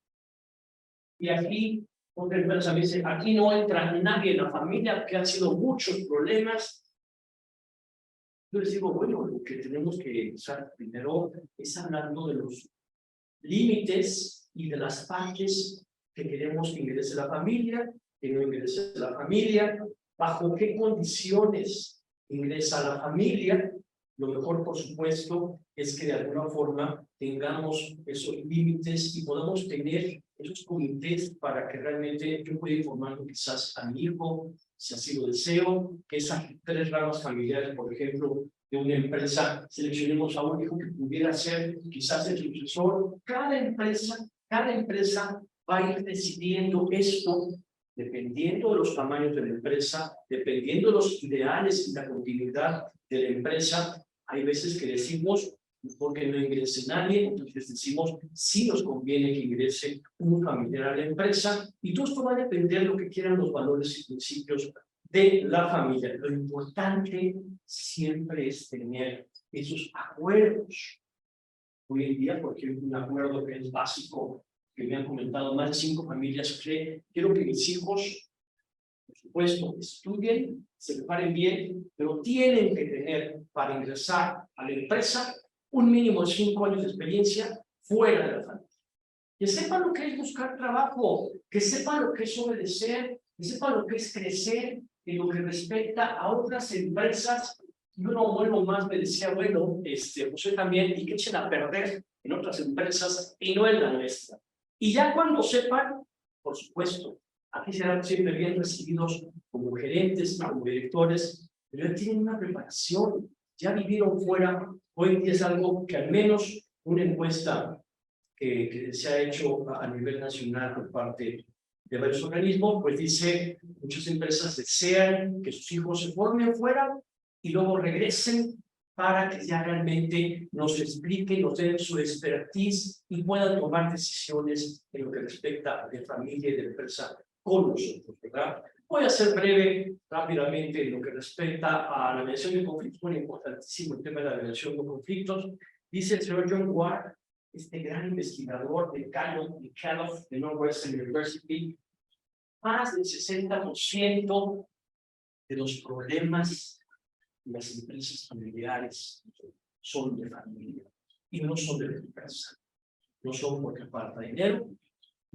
y aquí otra empresa me dice, aquí no entra nadie en la familia, que han sido muchos problemas. Yo les digo, bueno, lo que tenemos que usar primero es hablando de los límites y de las partes que queremos que ingrese la familia, que no ingrese la familia, bajo qué condiciones ingresa la familia. Lo mejor, por supuesto, es que de alguna forma tengamos esos límites y podamos tener esos comités para que realmente yo pueda informar quizás a mi hijo, si así lo deseo, que esas 3 ramas familiares, por ejemplo, de una empresa, seleccionemos a un hijo que pudiera ser quizás el sucesor. Cada empresa va a ir decidiendo esto dependiendo de los tamaños de la empresa, dependiendo de los ideales y la continuidad de la empresa. Hay veces que decimos, mejor que no ingrese nadie, entonces decimos, sí nos conviene que ingrese un familiar a la empresa, y todo esto va a depender de lo que quieran los valores y principios de la familia. Lo importante siempre es tener esos acuerdos. Hoy en día, porque hay un acuerdo que es básico, que me han comentado más de 5 familias, que quiero que mis hijos, por supuesto, estudien, se preparen bien, pero tienen que tener para ingresar a la empresa un mínimo de 5 años de experiencia fuera de la familia. Que sepan lo que es buscar trabajo, que sepan lo que es obedecer, que sepan lo que es crecer en lo que respecta a otras empresas. Y uno bueno más me decía, bueno, José también, y que echen a perder en otras empresas y no en la nuestra. Y ya cuando sepan, por supuesto, aquí serán siempre bien recibidos como gerentes, como directores, pero ya tienen una preparación, ya vivieron fuera. Hoy en día es algo que al menos una encuesta que se ha hecho a nivel nacional por parte de varios organismos, pues dice, muchas empresas desean que sus hijos se formen fuera y luego regresen para que ya realmente nos expliquen, nos den su expertise y puedan tomar decisiones en lo que respecta de familia y de empresa con nosotros, ¿verdad? Voy a ser breve, rápidamente, en lo que respecta a la mediación de conflictos. Muy importantísimo el tema de la mediación de conflictos. Dice el señor John Ward, este gran investigador de Calov de Northwestern University, más del 60% de los problemas de las empresas familiares son de familia y no son de la empresa. No son porque falta dinero,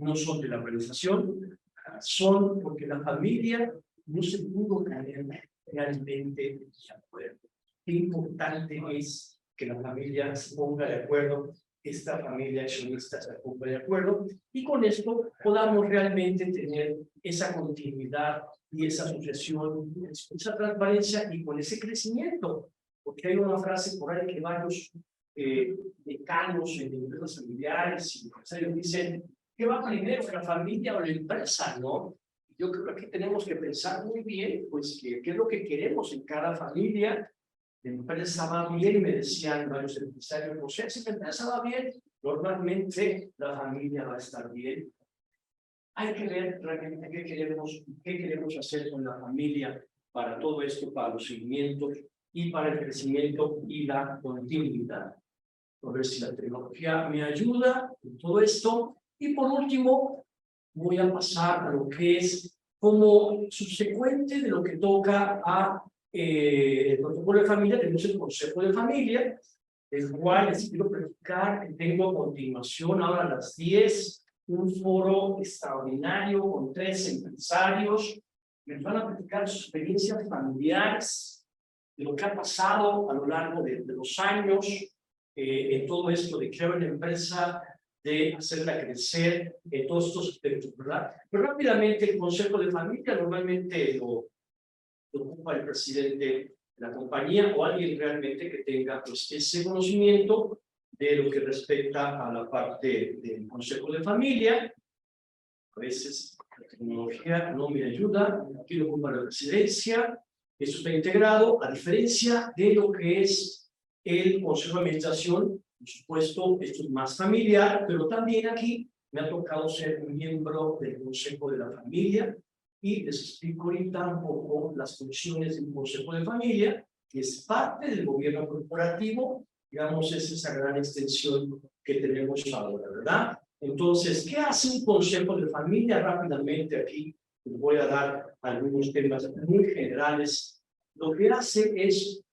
no son de la organización, son porque la familia no se pudo caer realmente de acuerdo. Qué importante es que la familia se ponga de acuerdo, esta familia accionista se ponga de acuerdo, y con esto podamos realmente tener esa continuidad y esa asociación, esa transparencia y con ese crecimiento. Porque hay una frase por ahí que varios decanos en empresas familiares y empresarios dicen: ¿qué va primero, la familia o la empresa? ¿No? Yo creo que aquí tenemos que pensar muy bien, pues, qué es lo que queremos en cada familia. La empresa va bien, me decían varios empresarios, no sé, si la empresa va bien, normalmente la familia va a estar bien. Hay que ver realmente qué queremos hacer con la familia para todo esto, para los seguimientos y para el crecimiento y la continuidad. A ver si la tecnología me ayuda en todo esto. Y por último, voy a pasar a lo que es como subsecuente de lo que toca a el protocolo de familia. Tenemos el consejo de familia, el cual les quiero platicar que tengo a continuación, ahora a las 10, un foro extraordinario con 3 empresarios que nos van a platicar sus experiencias familiares, de lo que ha pasado a lo largo de los años, en todo esto de crear una empresa, de hacerla crecer, en todos estos aspectos, ¿verdad? Pero rápidamente, el consejo de familia normalmente lo ocupa el presidente de la compañía o alguien realmente que tenga, pues, ese conocimiento de lo que respecta a la parte del consejo de familia. A veces la tecnología no me ayuda, aquí lo ocupa la presidencia. Esto está integrado, a diferencia de lo que es el consejo de administración. Por supuesto, esto es más familiar, pero también aquí me ha tocado ser miembro del consejo de la familia, y les explico ahorita un poco las funciones del consejo de familia, que es parte del gobierno corporativo. Digamos, es esa gran extensión que tenemos ahora, ¿verdad? Entonces, ¿qué hace un consejo de familia? Rápidamente aquí les voy a dar algunos temas muy generales. Lo que hace es,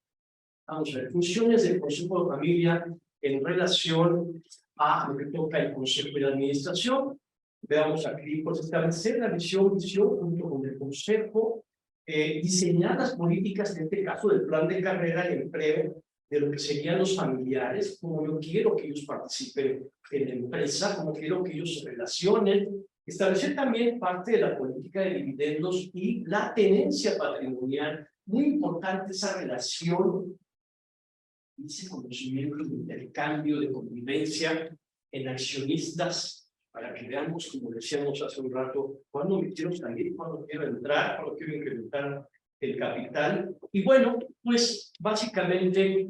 vamos a ver, funciones del consejo de familia en relación a lo que toca el consejo de administración. Veamos aquí, pues, establecer la misión junto con el consejo, diseñar las políticas, en este caso del plan de carrera y empleo, de lo que serían los familiares, como yo quiero que ellos participen en la empresa, como quiero que ellos se relacionen, establecer también parte de la política de dividendos y la tenencia patrimonial. Muy importante esa relación, ese conocimiento de intercambio, de convivencia en accionistas, para que veamos, como decíamos hace un rato, cuándo me quiero salir, cuándo quiero entrar, cuándo quiero incrementar el capital. Y bueno, pues básicamente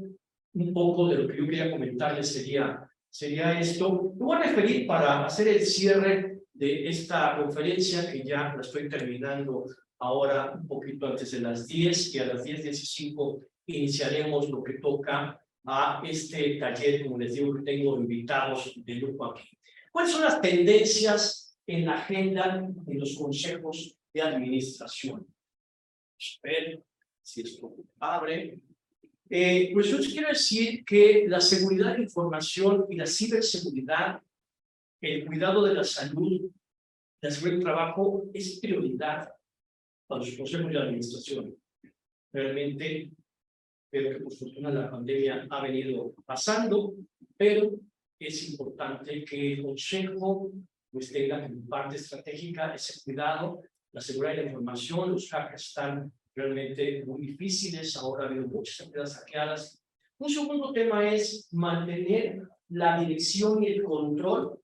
un poco de lo que yo quería comentarles sería esto. Me voy a referir para hacer el cierre de esta conferencia, que ya la estoy terminando ahora un poquito antes de las 10, y a las 10:15 iniciaremos lo que toca a este taller, como les digo, que tengo invitados de lujo aquí. ¿Cuáles son las tendencias en la agenda de los consejos de administración? A ver si esto abre. Pues yo les quiero decir que la seguridad de información y la ciberseguridad, el cuidado de la salud, la seguridad del trabajo, es prioridad para los consejos de administración. Realmente, creo que por fortuna la pandemia ha venido pasando, pero es importante que el consejo, pues, tenga como parte estratégica ese cuidado, la seguridad de la información. Los hackers están realmente muy difíciles, ahora ha habido muchas empresas hackeadas. Un segundo tema es mantener la dirección y el control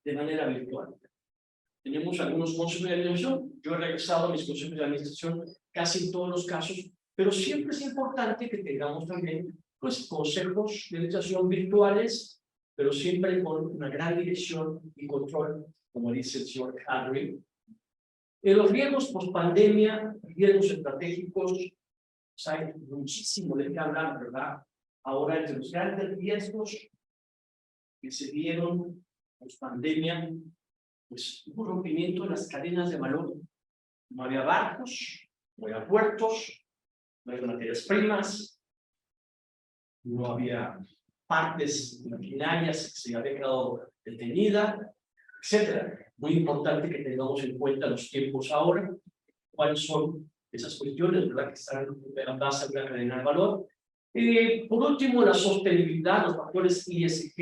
de manera virtual. Tenemos algunos consejos de administración, yo he regresado a mis consejos de administración casi en todos los casos, pero siempre es importante que tengamos también, pues, consejos de administración virtuales, pero siempre con una gran dirección y control, como dice el señor Henry. Los riesgos post-pandemia, riesgos estratégicos, pues hay muchísimo de qué hablar, ¿verdad? Ahora, entre los grandes riesgos que se dieron post-pandemia, pues hubo rompimiento en las cadenas de valor. No había barcos, no había puertos, no había materias primas, no había partes maquinarias que se había quedado detenida, etcétera. Muy importante que tengamos en cuenta los tiempos ahora, cuáles son esas cuestiones, ¿verdad?, que están en la base de una cadena de valor. Por último, la sostenibilidad, los factores ESG,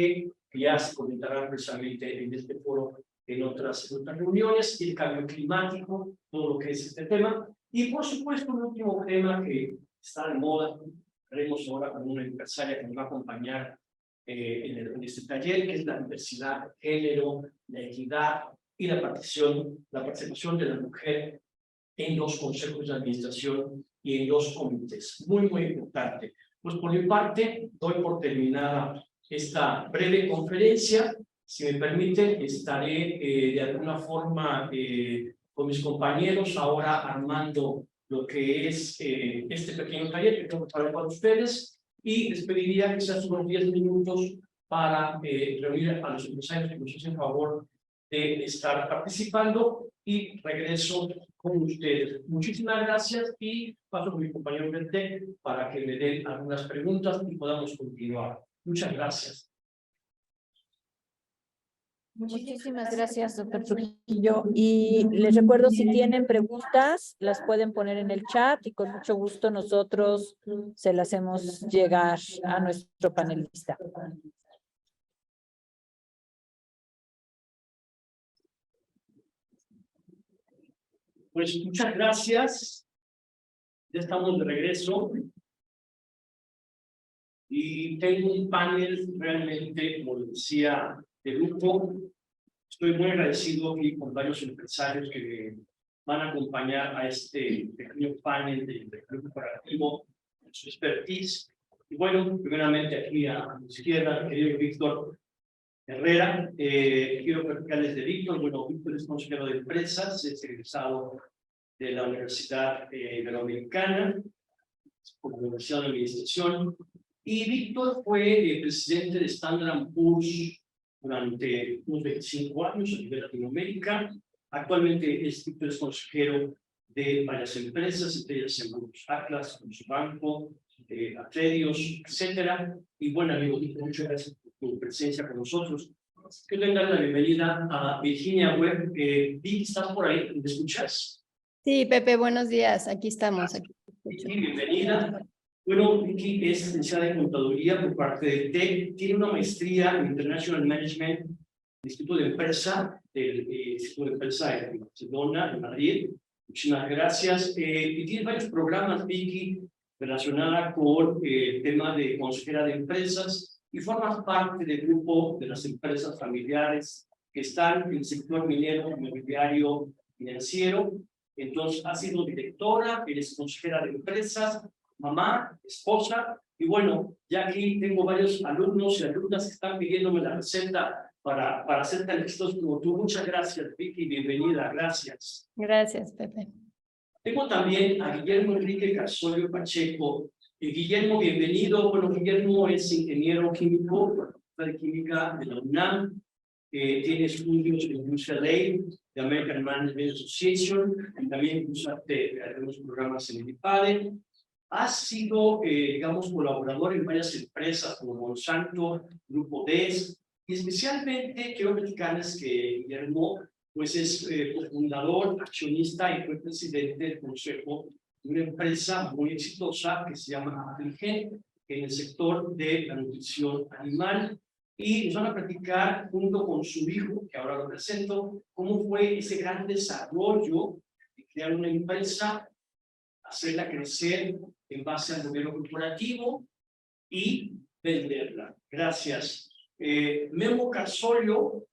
que ya se comentarán precisamente en este foro, en otras reuniones, el cambio climático, todo lo que es este tema. Y por supuesto, un último tema que está de moda, haremos ahora con una empresaria que nos va a acompañar en este taller, que es la diversidad de género, la equidad y la participación de la mujer en los consejos de administración y en los comités. Muy, muy importante. Pues por mi parte, doy por terminada esta breve conferencia. Si me permiten, estaré de alguna forma con mis compañeros ahora armando lo que es este pequeño taller que tengo para ustedes, y les pediría que sean unos 10 minutos para reunir a los empresarios que nos hacen favor de estar participando, y regreso con ustedes. Muchísimas gracias, y paso con mi compañero Bente para que me den algunas preguntas y podamos continuar. Muchas gracias. Muchísimas gracias, doctor Trujillo. Y les recuerdo, si tienen preguntas, las pueden poner en el chat y con mucho gusto nosotros se las hacemos llegar a nuestro panelista. Pues muchas gracias. Ya estamos de regreso. Y tengo un panel realmente, como decía, de grupo. Estoy muy agradecido aquí con varios empresarios que me van a acompañar a este pequeño panel del grupo operativo, su expertise. Y bueno, primeramente aquí a mi izquierda, el querido Víctor Herrera. Quiero platicarles de Víctor. Bueno, Víctor es consejero de empresas, es egresado de la Universidad Iberoamericana, por la Universidad de Administración. Y Víctor fue presidente de Standard & Poor's durante unos 25 años a nivel Latinoamérica. Actualmente Víctor es consejero de varias empresas, entre ellas en Grupos Atlas, con su banco, Atredios, etcétera. Y bueno, amigo Víctor, muchas gracias por tu presencia con nosotros. Quiero dar la bienvenida a Virginia Webb. Vicky, ¿estás por ahí? ¿Me escuchas? Sí, Pepe, buenos días. Aquí estamos. Aquí. Vicky, bienvenida. Bueno, Vicky es licenciada en Contaduría por parte de TEC, tiene una maestría en International Management del Instituto de Empresa, del Instituto de Empresa de Barcelona, en Madrid. Muchísimas gracias. Y tiene varios programas, Vicky, relacionada con el tema de consejera de empresas, y formas parte del grupo de las empresas familiares que están en el sector minero, inmobiliario, financiero. Entonces, ha sido directora, eres consejera de empresas, mamá, esposa, y bueno, ya aquí tengo varios alumnos y alumnas que están pidiéndome la receta para ser tan exitosos como tú. Muchas gracias, Vicky, bienvenida, gracias. Gracias, Pepe. Tengo también a Guillermo Enrique Casolio Pacheco. Guillermo, bienvenido. Bueno, Guillermo es ingeniero químico de química de la UNAM. Tiene estudios en UCLA, de American Management Association, y también usa algunos programas en el IPADE. Ha sido, digamos, colaborador en varias empresas como Monsanto, Grupo DES, y especialmente quiero platicarles que Guillermo pues es cofundador, accionista y fue presidente del consejo de una empresa muy exitosa que se llama Apligen, en el sector de la nutrición animal. Y nos van a platicar junto con su hijo, que ahora lo presento, cómo fue ese gran desarrollo de crear una empresa, hacerla crecer en base al modelo corporativo y venderla. Gracias. Memo Casolio,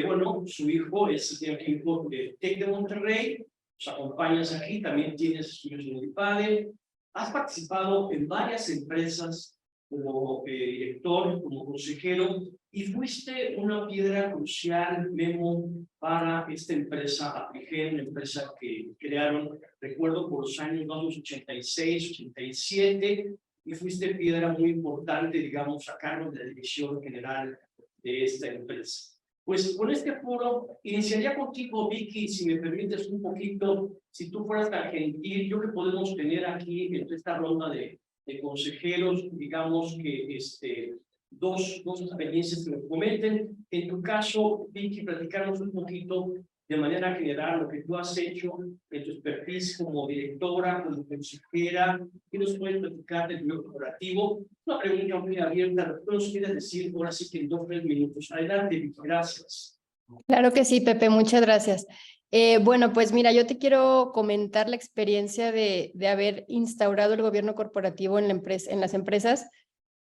bueno, su hijo es el equipo de TEC de Monterrey, nos acompañas aquí, también tienes estudios en el IPADE, has participado en varias empresas como director, como consejero, y fuiste una piedra crucial, Memo, para esta empresa Apligen, una empresa que crearon, recuerdo, por los años 86, 87, y fuiste piedra muy importante, digamos, a cargo de la dirección general de esta empresa. Pues con este foro, iniciaría contigo, Vicky, si me permites un poquito, si tú fueras tan gentil, yo que podemos tener aquí en esta ronda de consejeros, digamos que dos experiencias que nos comenten. En tu caso, Vicky, platicarnos un poquito de manera general lo que tú has hecho en tu expertise como directora, como consejera. ¿Qué nos puedes platicar del medio corporativo? Una pregunta muy abierta. ¿Lo que nos quieres decir ahora sí que en 2 o 3 minutos? Adelante, Vicky, gracias. Claro que sí, Pepe, muchas gracias. Bueno, pues mira, yo te quiero comentar la experiencia de haber instaurado el gobierno corporativo en las empresas.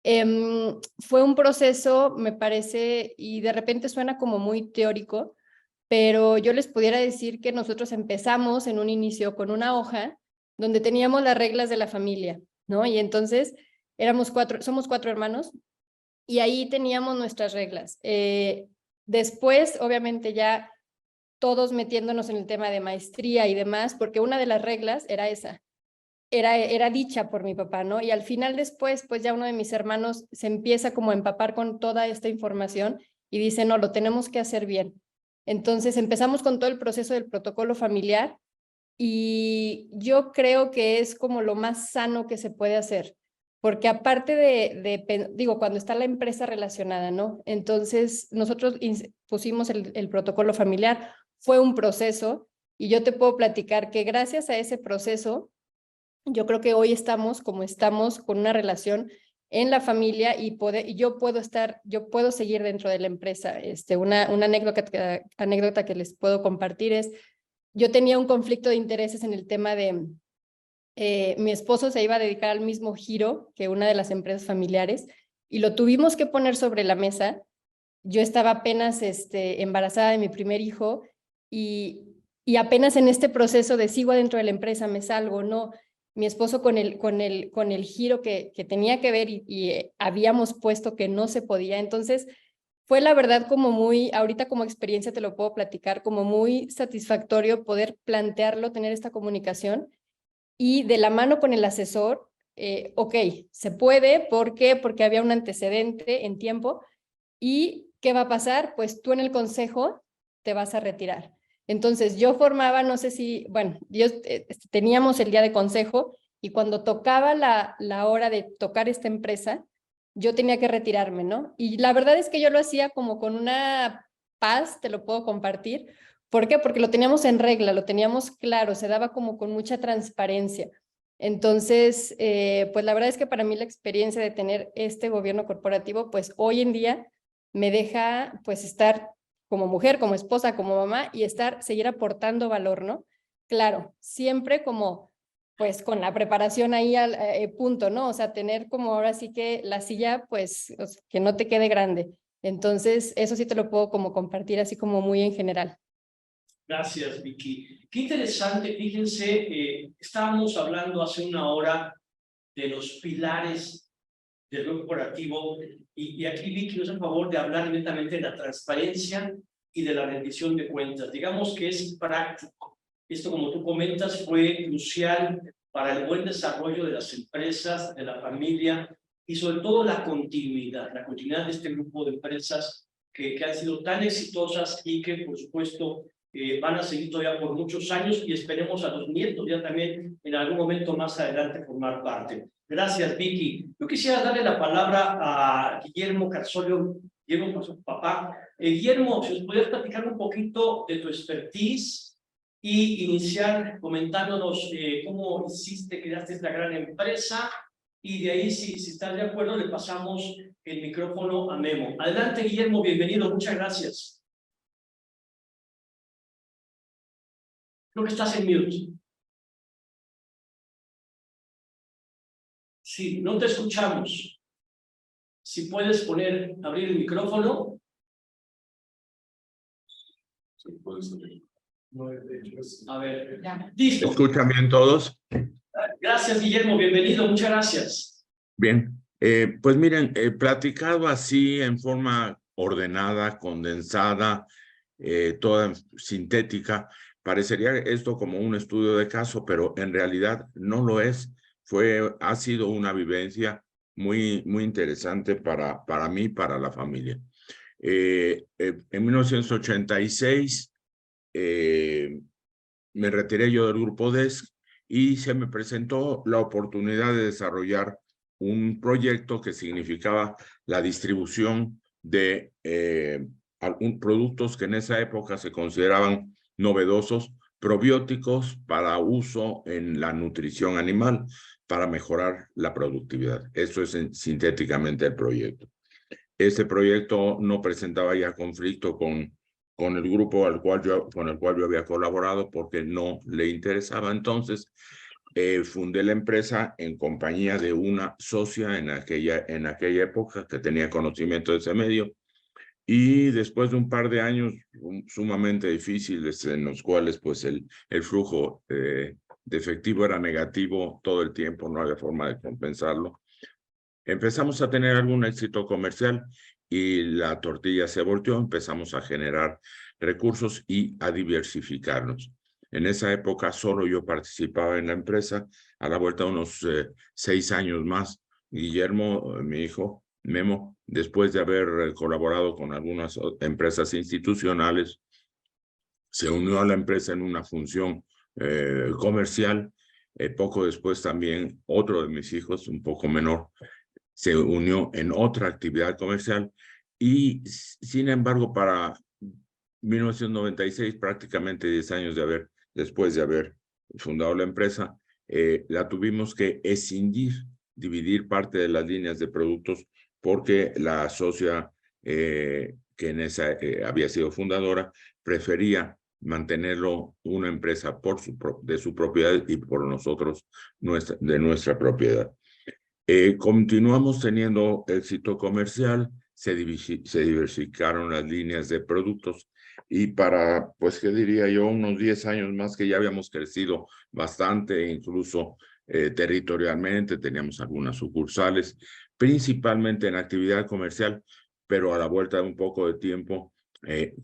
Fue un proceso, me parece, y de repente suena como muy teórico, pero yo les pudiera decir que nosotros empezamos en un inicio con una hoja donde teníamos las reglas de la familia, ¿no? Y entonces somos 4 hermanos, y ahí teníamos nuestras reglas. Después, obviamente, ya todos metiéndonos en el tema de maestría y demás, porque una de las reglas era esa, era dicha por mi papá, ¿no? Y al final después, pues ya uno de mis hermanos se empieza como a empapar con toda esta información y dice, no, lo tenemos que hacer bien. Entonces empezamos con todo el proceso del protocolo familiar y yo creo que es como lo más sano que se puede hacer, porque aparte digo, cuando está la empresa relacionada, ¿no? Entonces nosotros pusimos el protocolo familiar, fue un proceso y yo te puedo platicar que gracias a ese proceso, yo creo que hoy estamos como estamos con una relación en la familia y yo puedo seguir dentro de la empresa. Una anécdota que les puedo compartir es, yo tenía un conflicto de intereses en el tema de, mi esposo se iba a dedicar al mismo giro que una de las empresas familiares y lo tuvimos que poner sobre la mesa. Yo estaba apenas embarazada de mi primer hijo y apenas en este proceso de sigo dentro de la empresa, me salgo, no. Mi esposo con el giro que tenía que ver y habíamos puesto que no se podía. Entonces, fue la verdad como muy, ahorita como experiencia te lo puedo platicar, como muy satisfactorio poder plantearlo, tener esta comunicación y de la mano con el asesor, ok, se puede, ¿por qué? Porque había un antecedente en tiempo. ¿Y qué va a pasar? Pues tú en el consejo te vas a retirar. Entonces yo formaba, no sé si, bueno, teníamos el día de consejo y cuando tocaba la hora de tocar esta empresa, yo tenía que retirarme, ¿no? Y la verdad es que yo lo hacía como con una paz, te lo puedo compartir. ¿Por qué? Porque lo teníamos en regla, lo teníamos claro, se daba como con mucha transparencia. Entonces, pues la verdad es que para mí la experiencia de tener este gobierno corporativo, pues hoy en día me deja pues estar como mujer, como esposa, como mamá y seguir aportando valor, ¿no? Claro, siempre como pues con la preparación ahí al punto, ¿no? O sea, tener como ahora sí que la silla pues que no te quede grande. Entonces, eso sí te lo puedo como compartir así como muy en general. Gracias, Vicky. Qué interesante, fíjense, estábamos hablando hace una hora de los pilares del corporativo y aquí Vicky nos hace el favor de hablar netamente de la transparencia y de la rendición de cuentas. Digamos que es práctico. Esto, como tú comentas, fue crucial para el buen desarrollo de las empresas, de la familia y sobre todo la continuidad de este grupo de empresas que han sido tan exitosas y que, por supuesto, van a seguir todavía por muchos años y esperemos a los nietos ya también en algún momento más adelante formar parte. Gracias, Vicky. Yo quisiera darle la palabra a Guillermo Carsolio, Guillermo, su papá. Guillermo, si nos podrías platicar un poquito de tu expertise y iniciar comentándonos cómo hiciste, creaste esta gran empresa y de ahí, si estás de acuerdo, le pasamos el micrófono a Memo. Adelante, Guillermo, bienvenido, muchas gracias. Creo que estás en mute. Sí, no te escuchamos. Si puedes abrir el micrófono. Sí, puedes abrir. A ver, ¿Me listo. escuchan bien todos? Gracias, Guillermo, bienvenido, muchas gracias. Bien, pues miren, platicado así en forma ordenada, condensada, toda sintética, parecería esto como un estudio de caso, pero en realidad no lo es. Ha sido una vivencia muy interesante para mí, para la familia. En 1986 me retiré yo del Grupo DESC y se me presentó la oportunidad de desarrollar un proyecto que significaba la distribución de productos que en esa época se consideraban novedosos, probióticos para uso en la nutrición animal, para mejorar la productividad. Eso es sintéticamente el proyecto. Este proyecto no presentaba ya conflicto con el grupo con el cual yo había colaborado, porque no le interesaba. Entonces, fundé la empresa en compañía de una socia en aquella época que tenía conocimiento de ese medio, y después de un par de años sumamente difíciles, en los cuales pues el flujo de efectivo era negativo todo el tiempo, no había forma de compensarlo, empezamos a tener algún éxito comercial y la tortilla se volteó. Empezamos a generar recursos y a diversificarnos. En esa época solo yo participaba en la empresa. A la vuelta de unos 6 años más, Guillermo, mi hijo, Memo, después de haber colaborado con algunas empresas institucionales, se unió a la empresa en una función comercial. Poco después también otro de mis hijos, un poco menor, se unió en otra actividad comercial, y sin embargo para 1996, prácticamente 10 años después de haber fundado la empresa, la tuvimos que escindir, dividir parte de las líneas de productos, porque la socia que en esa había sido fundadora prefería mantenerlo una empresa de su propiedad y por nosotros de nuestra propiedad. Continuamos teniendo éxito comercial, se diversificaron las líneas de productos, y para, pues, ¿qué diría yo? Unos 10 años más, que ya habíamos crecido bastante, incluso territorialmente, teníamos algunas sucursales, principalmente en actividad comercial, pero a la vuelta de un poco de tiempo,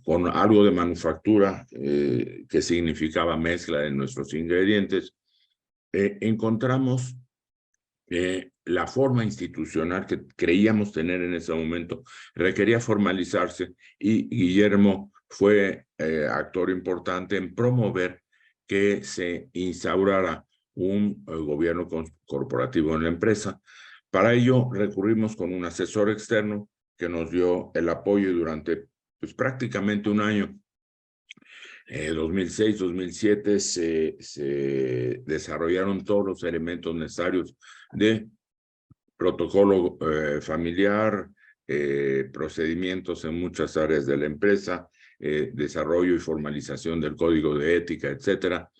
con algo de manufactura, que significaba mezcla de nuestros ingredientes, encontramos la forma institucional que creíamos tener en ese momento requería formalizarse, y Guillermo fue actor importante en promover que se instaurara un gobierno corporativo en la empresa. Para ello recurrimos con un asesor externo que nos dio el apoyo durante pues, prácticamente un año. 2006-2007 se desarrollaron todos los elementos necesarios de protocolo familiar, procedimientos en muchas áreas de la empresa, desarrollo y formalización del código de ética, etcétera.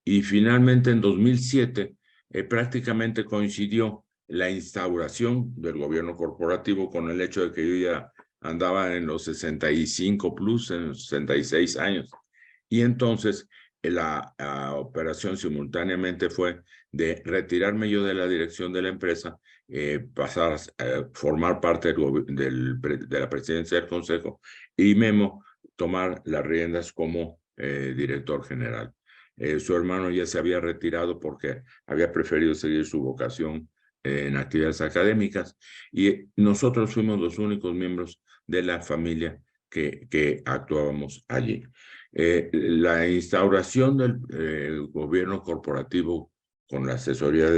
Y finalmente en 2007 prácticamente coincidió la instauración del gobierno corporativo con el hecho de que yo ya andaba en los 65 plus, en los 66 años. Y entonces la operación simultáneamente fue de retirarme yo de la dirección de la empresa, pasar a formar parte de la presidencia del consejo, y Memo tomar las riendas como director general. Su hermano ya se había retirado porque había preferido seguir su vocación en actividades académicas, y nosotros fuimos los únicos miembros de la familia que actuábamos allí. La instauración del gobierno corporativo con la asesoría de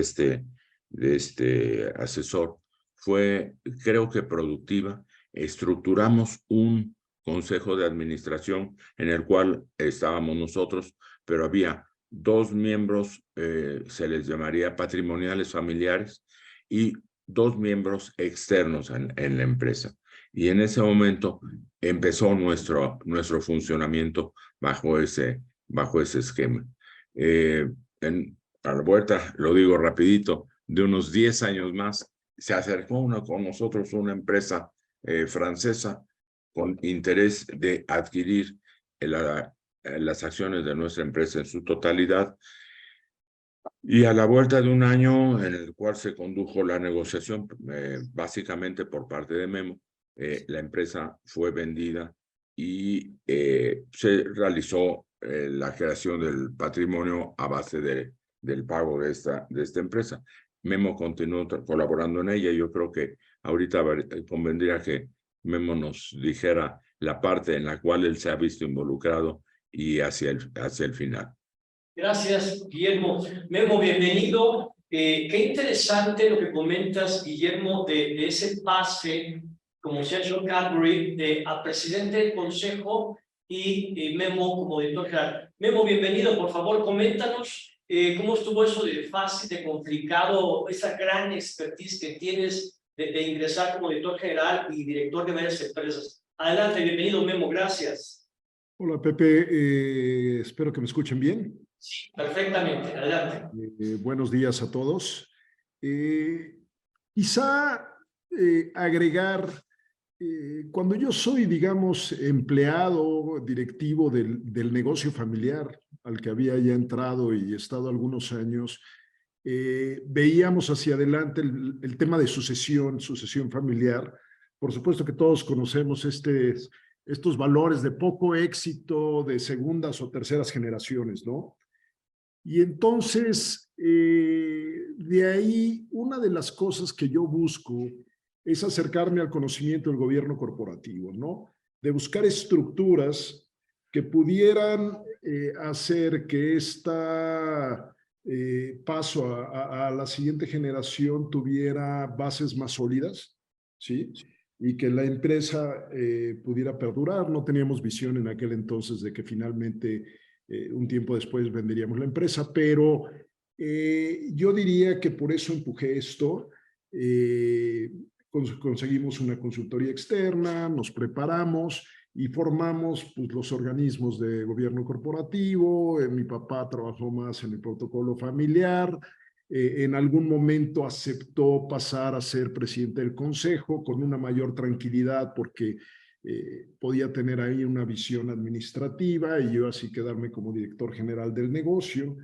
este asesor fue, creo que, productiva. Estructuramos un consejo de administración en el cual estábamos nosotros, pero había 2 miembros, se les llamaría patrimoniales familiares, y 2 miembros externos en la empresa. Y en ese momento empezó nuestro funcionamiento bajo ese esquema. A la vuelta, lo digo rapidito, de unos 10 años más, se acercó con nosotros una empresa francesa con interés de adquirir las acciones de nuestra empresa en su totalidad. Y a la vuelta de un año en el cual se condujo la negociación, básicamente por parte de Memo, la empresa fue vendida y se realizó la creación del patrimonio a base del pago de esta empresa. Memo continuó colaborando en ella. Yo creo que ahorita convendría que Memo nos dijera la parte en la cual él se ha visto involucrado y hacia el final. Gracias, Guillermo. Memo, bienvenido. Qué interesante lo que comentas, Guillermo, de ese pase, como se ha hecho Cadbury, a presidente del Consejo y Memo como director general. Memo, bienvenido, por favor, coméntanos cómo estuvo eso de fácil, de complicado, esa gran expertise que tienes de ingresar como director general y director de varias empresas. Adelante, bienvenido, Memo, gracias. Hola, Pepe, espero que me escuchen bien. Sí, perfectamente, adelante. Buenos días a todos. Quizá agregar, cuando yo soy, digamos, empleado directivo del negocio familiar al que había ya entrado y estado algunos años, veíamos hacia adelante el tema de sucesión familiar. Por supuesto que todos conocemos estos valores de poco éxito de segundas o terceras generaciones, ¿no? Y entonces, de ahí, una de las cosas que yo busco es acercarme al conocimiento del gobierno corporativo, ¿no? De buscar estructuras que pudieran hacer que paso a la siguiente generación tuviera bases más sólidas, ¿sí? Y que la empresa pudiera perdurar. No teníamos visión en aquel entonces de que finalmente un tiempo después venderíamos la empresa, pero yo diría que por eso empujé esto. Conseguimos una consultoría externa, nos preparamos y formamos pues, los organismos de gobierno corporativo. Mi papá trabajó más en el protocolo familiar. En algún momento aceptó pasar a ser presidente del consejo con una mayor tranquilidad porque podía tener ahí una visión administrativa y yo así quedarme como director general del negocio.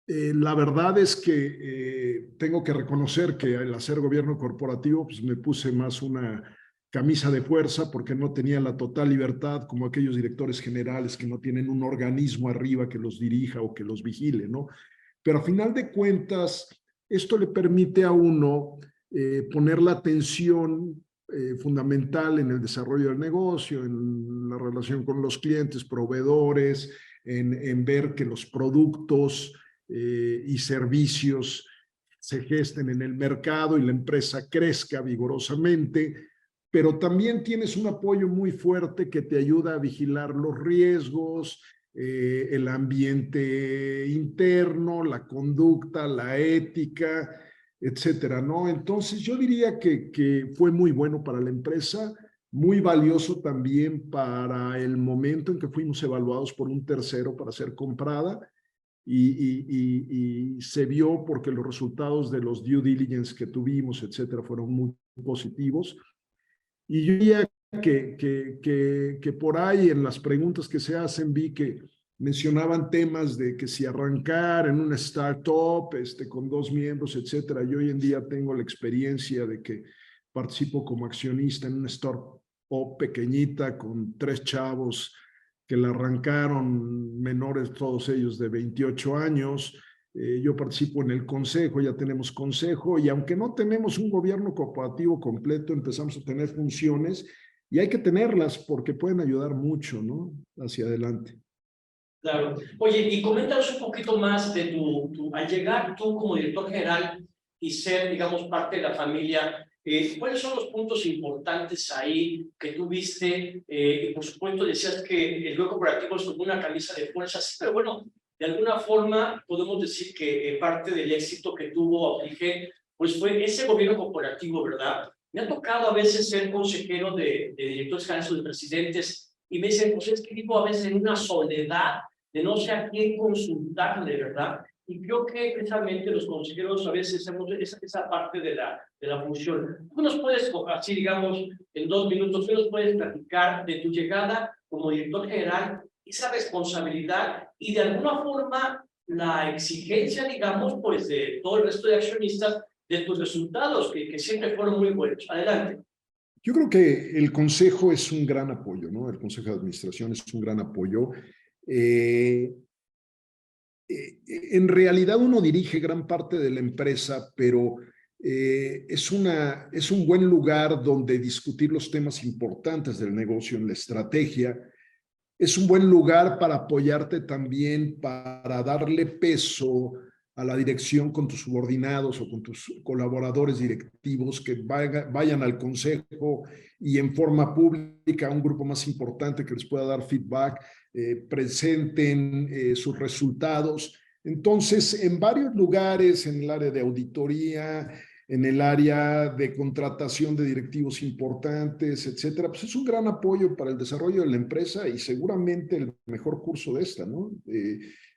La verdad es que tengo que reconocer que al hacer gobierno corporativo pues me puse más una camisa de fuerza porque no tenía la total libertad como aquellos directores generales que no tienen un organismo arriba que los dirija o que los vigile, ¿no? Pero a final de cuentas, esto le permite a uno poner la atención fundamental en el desarrollo del negocio, en la relación con los clientes, proveedores, en ver que los productos y servicios se gesten en el mercado y la empresa crezca vigorosamente, pero también tienes un apoyo muy fuerte que te ayuda a vigilar los riesgos, el ambiente interno, la conducta, la ética, etcétera, ¿no? Entonces yo diría que fue muy bueno para la empresa, muy valioso también para el momento en que fuimos evaluados por un tercero para ser comprada y se vio porque los resultados de los due diligence que tuvimos, etcétera, fueron muy positivos. Y yo diría que por ahí en las preguntas que se hacen vi que mencionaban temas de que si arrancar en una startup con 2 miembros, etcétera. Yo hoy en día tengo la experiencia de que participo como accionista en una startup pequeñita con 3 chavos que la arrancaron, menores todos ellos de 28 años. Yo participo en el consejo, ya tenemos consejo, y aunque no tenemos un gobierno corporativo completo, empezamos a tener funciones y hay que tenerlas porque pueden ayudar mucho, ¿no? Hacia adelante. Claro. Oye, y coméntanos un poquito más de al llegar tú como director general y ser, digamos, parte de la familia, ¿cuáles son los puntos importantes ahí que tú viste? Por supuesto, decías que el gobierno corporativo es como una camisa de fuerza, sí, pero bueno, de alguna forma podemos decir que parte del éxito que tuvo Aplige, pues fue ese gobierno corporativo, ¿verdad? Me ha tocado a veces ser consejero de directores generales o de presidentes y me dicen, pues es que vivo a veces en una soledad de no sé a quién consultar, de verdad. Y creo que precisamente los consejeros a veces hacemos esa parte de la función. ¿Tú nos puedes, así digamos, en 2 minutos, tú nos puedes platicar de tu llegada como director general, esa responsabilidad y de alguna forma la exigencia, digamos, pues de todo el resto de accionistas de tus resultados, que siempre fueron muy buenos? Adelante. Yo creo que el consejo es un gran apoyo, ¿no? El consejo de administración es un gran apoyo. En realidad uno dirige gran parte de la empresa, pero es un buen lugar donde discutir los temas importantes del negocio en la estrategia. Es un buen lugar para apoyarte también, para darle peso a la dirección con tus subordinados o con tus colaboradores directivos, que vayan al consejo y en forma pública a un grupo más importante que les pueda dar feedback, presenten sus resultados. Entonces, en varios lugares, en el área de auditoría, en el área de contratación de directivos importantes, etcétera, pues es un gran apoyo para el desarrollo de la empresa y seguramente el mejor curso de esta, ¿no?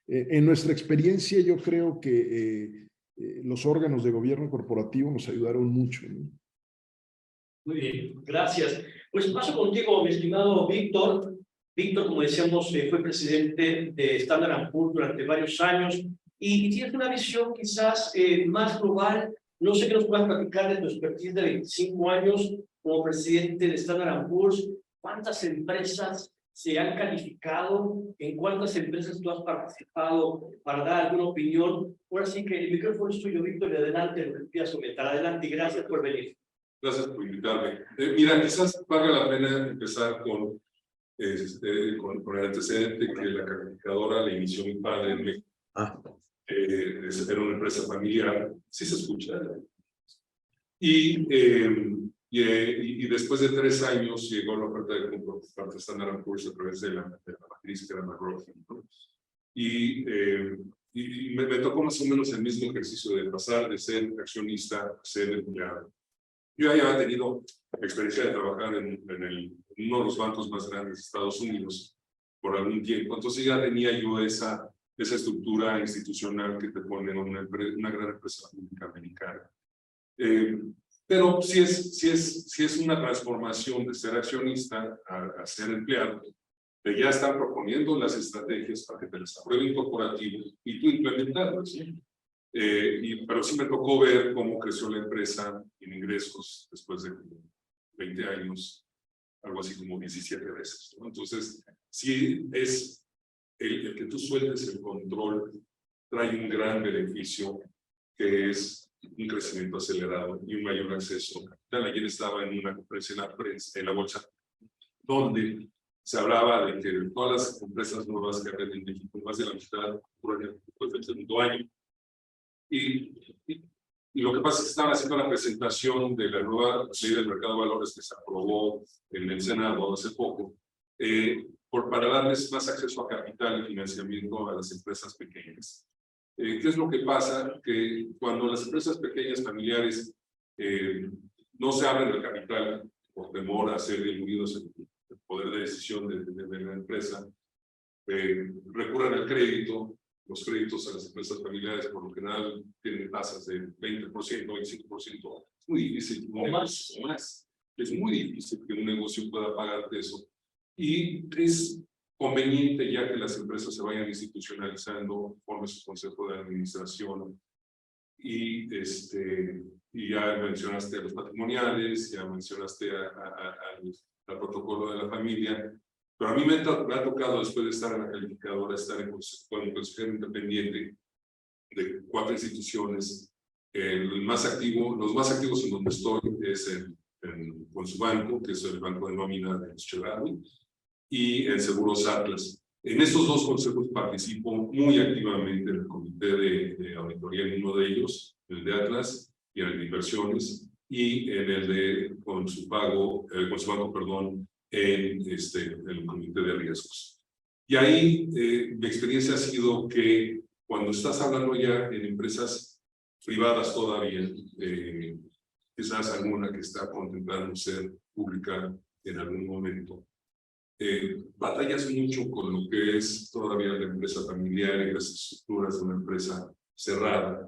En nuestra experiencia, yo creo que los órganos de gobierno corporativo nos ayudaron mucho, ¿no? Muy bien, gracias. Pues paso contigo, mi estimado Víctor. Víctor, como decíamos, fue presidente de Standard & Poor's durante varios años y tienes una visión quizás más global. No sé qué nos puedas platicar de tu expertise de 25 años como presidente de Standard & Poor's. ¿Cuántas empresas se han calificado? ¿En cuántas empresas tú has participado para dar alguna opinión? Ahora sí que el micrófono es tuyo, Víctor, y adelante, lo que quieras comentar. Adelante y gracias por venir. Gracias por invitarme. Mira, quizás valga la pena empezar con el antecedente que la calificadora le inició mi padre en México. Era una empresa familiar, sí se escucha. Y después de 3 años llegó la oferta de compra por parte de Standard & Poor's a través de la matriz que era McGraw-Hill, ¿no? Y me tocó más o menos el mismo ejercicio de pasar de ser accionista a ser empleado. Yo ya había tenido experiencia de trabajar en uno de los bancos más grandes de Estados Unidos por algún tiempo, entonces ya tenía yo esa estructura institucional que te pone en una gran empresa pública americana. Pero sí es una transformación de ser accionista a ser empleado, de ya estar proponiendo las estrategias para que te las aprueben corporativos y tú implementarlas, ¿sí? Pero sí me tocó ver cómo creció la empresa en ingresos después de 20 años, algo así como 17 veces, ¿no? Entonces, sí es el que tú sueltes el control, trae un gran beneficio, que es un crecimiento acelerado y un mayor acceso a capital. Ayer estaba en una conferencia en la bolsa, donde se hablaba de que todas las empresas nuevas que abren en México, más de la mitad, después del segundo año. Y lo que pasa es que estaban haciendo la presentación de la nueva ley del mercado de valores que se aprobó en el Senado hace poco, para darles más acceso a capital y financiamiento a las empresas pequeñas. ¿Qué es lo que pasa? Que cuando las empresas pequeñas familiares no se abren al capital por temor a ser diluidos en el poder de decisión de la empresa, recurren al crédito. Los créditos a las empresas familiares por lo general tienen tasas de 20%, 25%. Es muy difícil. O más. Es muy difícil que un negocio pueda pagarte eso. Y es conveniente ya que las empresas se vayan institucionalizando, formen su consejo de administración. Y ya mencionaste a los patrimoniales, ya mencionaste al protocolo de la familia. Pero a mí me ha tocado, después de estar en la calificadora, estar con un consejero independiente de 4 instituciones. Los más activos en donde estoy es con su banco, que es el banco de nómina de Chedraui, y en Seguros Atlas. En estos 2 consejos participo muy activamente en el comité de auditoría en uno de ellos, el de Atlas, y en el de inversiones, y en el de con su banco, perdón, en el comité de riesgos. Y ahí mi experiencia ha sido que cuando estás hablando ya en empresas privadas todavía, quizás alguna que está contemplando ser pública en algún momento, batallas mucho con lo que es todavía la empresa familiar y las estructuras de una empresa cerrada,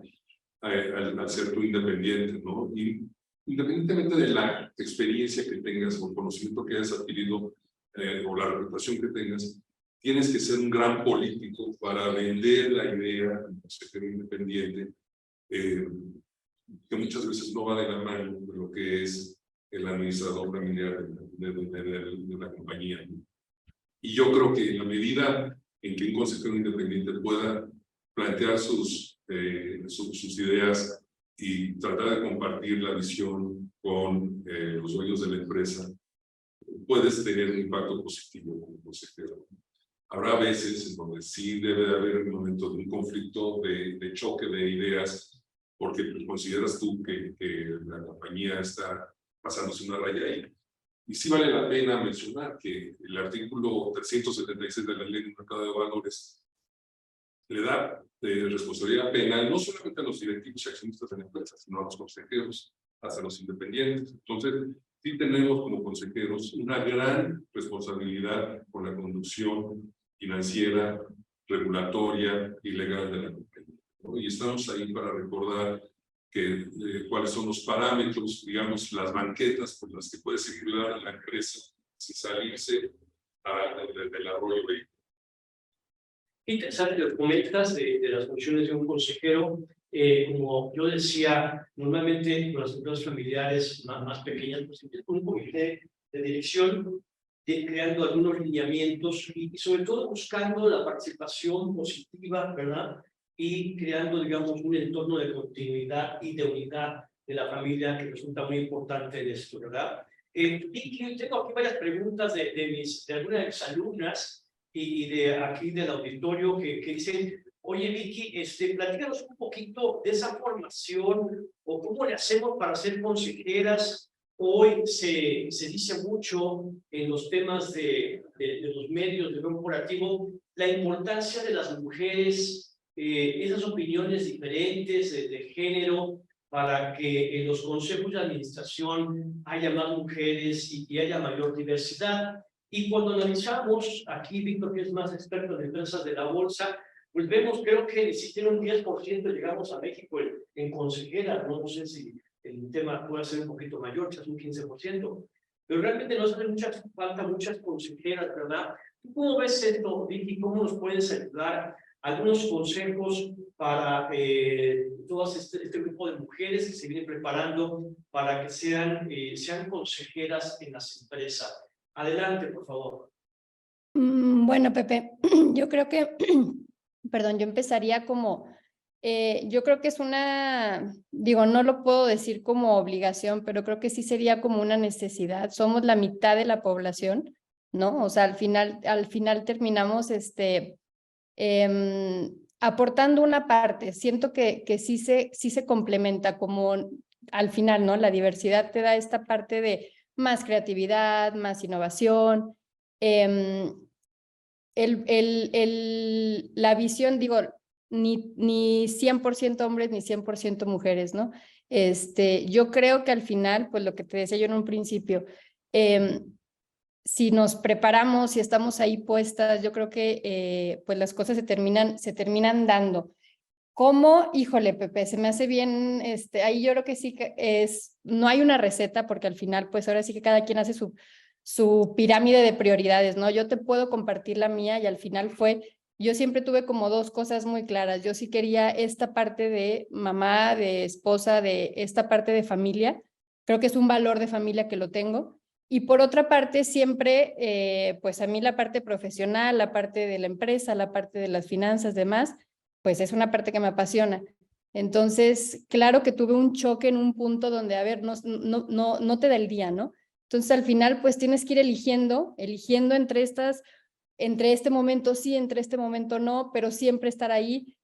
al ser tú independiente, ¿no? Y independientemente de la experiencia que tengas o el conocimiento que hayas adquirido o la reputación que tengas, tienes que ser un gran político para vender la idea del consejero independiente, que muchas veces no va de la mano de lo que es el administrador familiar de la compañía. Y yo creo que en la medida en que un consejero independiente pueda plantear sus ideas y tratar de compartir la visión con los dueños de la empresa, puedes tener un impacto positivo como consejero. Habrá veces en donde sí debe de haber un momento de un conflicto de choque de ideas, porque pues, consideras tú que la compañía está pasándose una raya ahí. Y sí vale la pena mencionar que el artículo 376 de la Ley del Mercado de Valores le da responsabilidad penal no solamente a los directivos y accionistas de la empresa, sino a los consejeros, hasta los independientes. Entonces, sí tenemos como consejeros una gran responsabilidad por la conducción financiera, regulatoria y legal de la compañía, ¿no? Y estamos ahí para recordar que, cuáles son los parámetros, digamos, las banquetas por las que puede circular la empresa sin salirse del arroyo vehicular. Interesante lo que comentas de las funciones de un consejero. Como yo decía, normalmente con las empresas familiares más pequeñas, pues un comité de dirección creando algunos lineamientos y sobre todo buscando la participación positiva, ¿verdad? Y creando, digamos, un entorno de continuidad y de unidad de la familia que resulta muy importante en esto, ¿verdad? Y tengo aquí varias preguntas de algunas de mis alumnas y de aquí del auditorio que dicen, oye Vicky, platícanos un poquito de esa formación o cómo le hacemos para ser consejeras. Hoy se dice mucho en los temas de los medios de corporativo la importancia de las mujeres, esas opiniones diferentes de género, para que en los consejos de administración haya más mujeres y haya mayor diversidad. Y cuando analizamos, aquí Víctor, que es más experto en empresas de la bolsa, pues vemos, creo que si tiene un 10% llegamos a México en consejeras, no sé si el tema puede ser un poquito mayor, quizás un 15%, pero realmente nos hace falta muchas consejeras, ¿verdad? ¿Tú cómo ves esto, Vicky? ¿Cómo nos puedes ayudar? Algunos consejos para todo este grupo de mujeres que se vienen preparando para que sean consejeras en las empresas. Adelante, por favor. Bueno, Pepe, yo creo que, perdón, yo empezaría como, yo creo que es digo, no lo puedo decir como obligación, pero creo que sí sería como una necesidad. Somos la mitad de la población, ¿no? O sea, al final terminamos, aportando una parte. Siento que sí se complementa como al final, ¿no? La diversidad te da esta parte de más creatividad, más innovación, la visión, digo, ni 100% hombres ni 100% mujeres, ¿no? Yo creo que al final, pues lo que te decía yo en un principio, si nos preparamos, si estamos ahí puestas, yo creo que pues las cosas se terminan dando. ¿Cómo? Híjole, Pepe, se me hace bien, ahí yo creo que sí que no hay una receta porque al final, pues ahora sí que cada quien hace su pirámide de prioridades, ¿no? Yo te puedo compartir la mía y al final yo siempre tuve como dos cosas muy claras. Yo sí quería esta parte de mamá, de esposa, de esta parte de familia. Creo que es un valor de familia que lo tengo. Y por otra parte, siempre, pues a mí la parte profesional, la parte de la empresa, la parte de las finanzas, demás, pues es una parte que me apasiona. Entonces, claro que tuve un choque en un punto donde, a ver, no te da el día, ¿no? Entonces, al final, pues tienes que ir eligiendo entre este momento sí, entre este momento no, pero siempre estar ahí.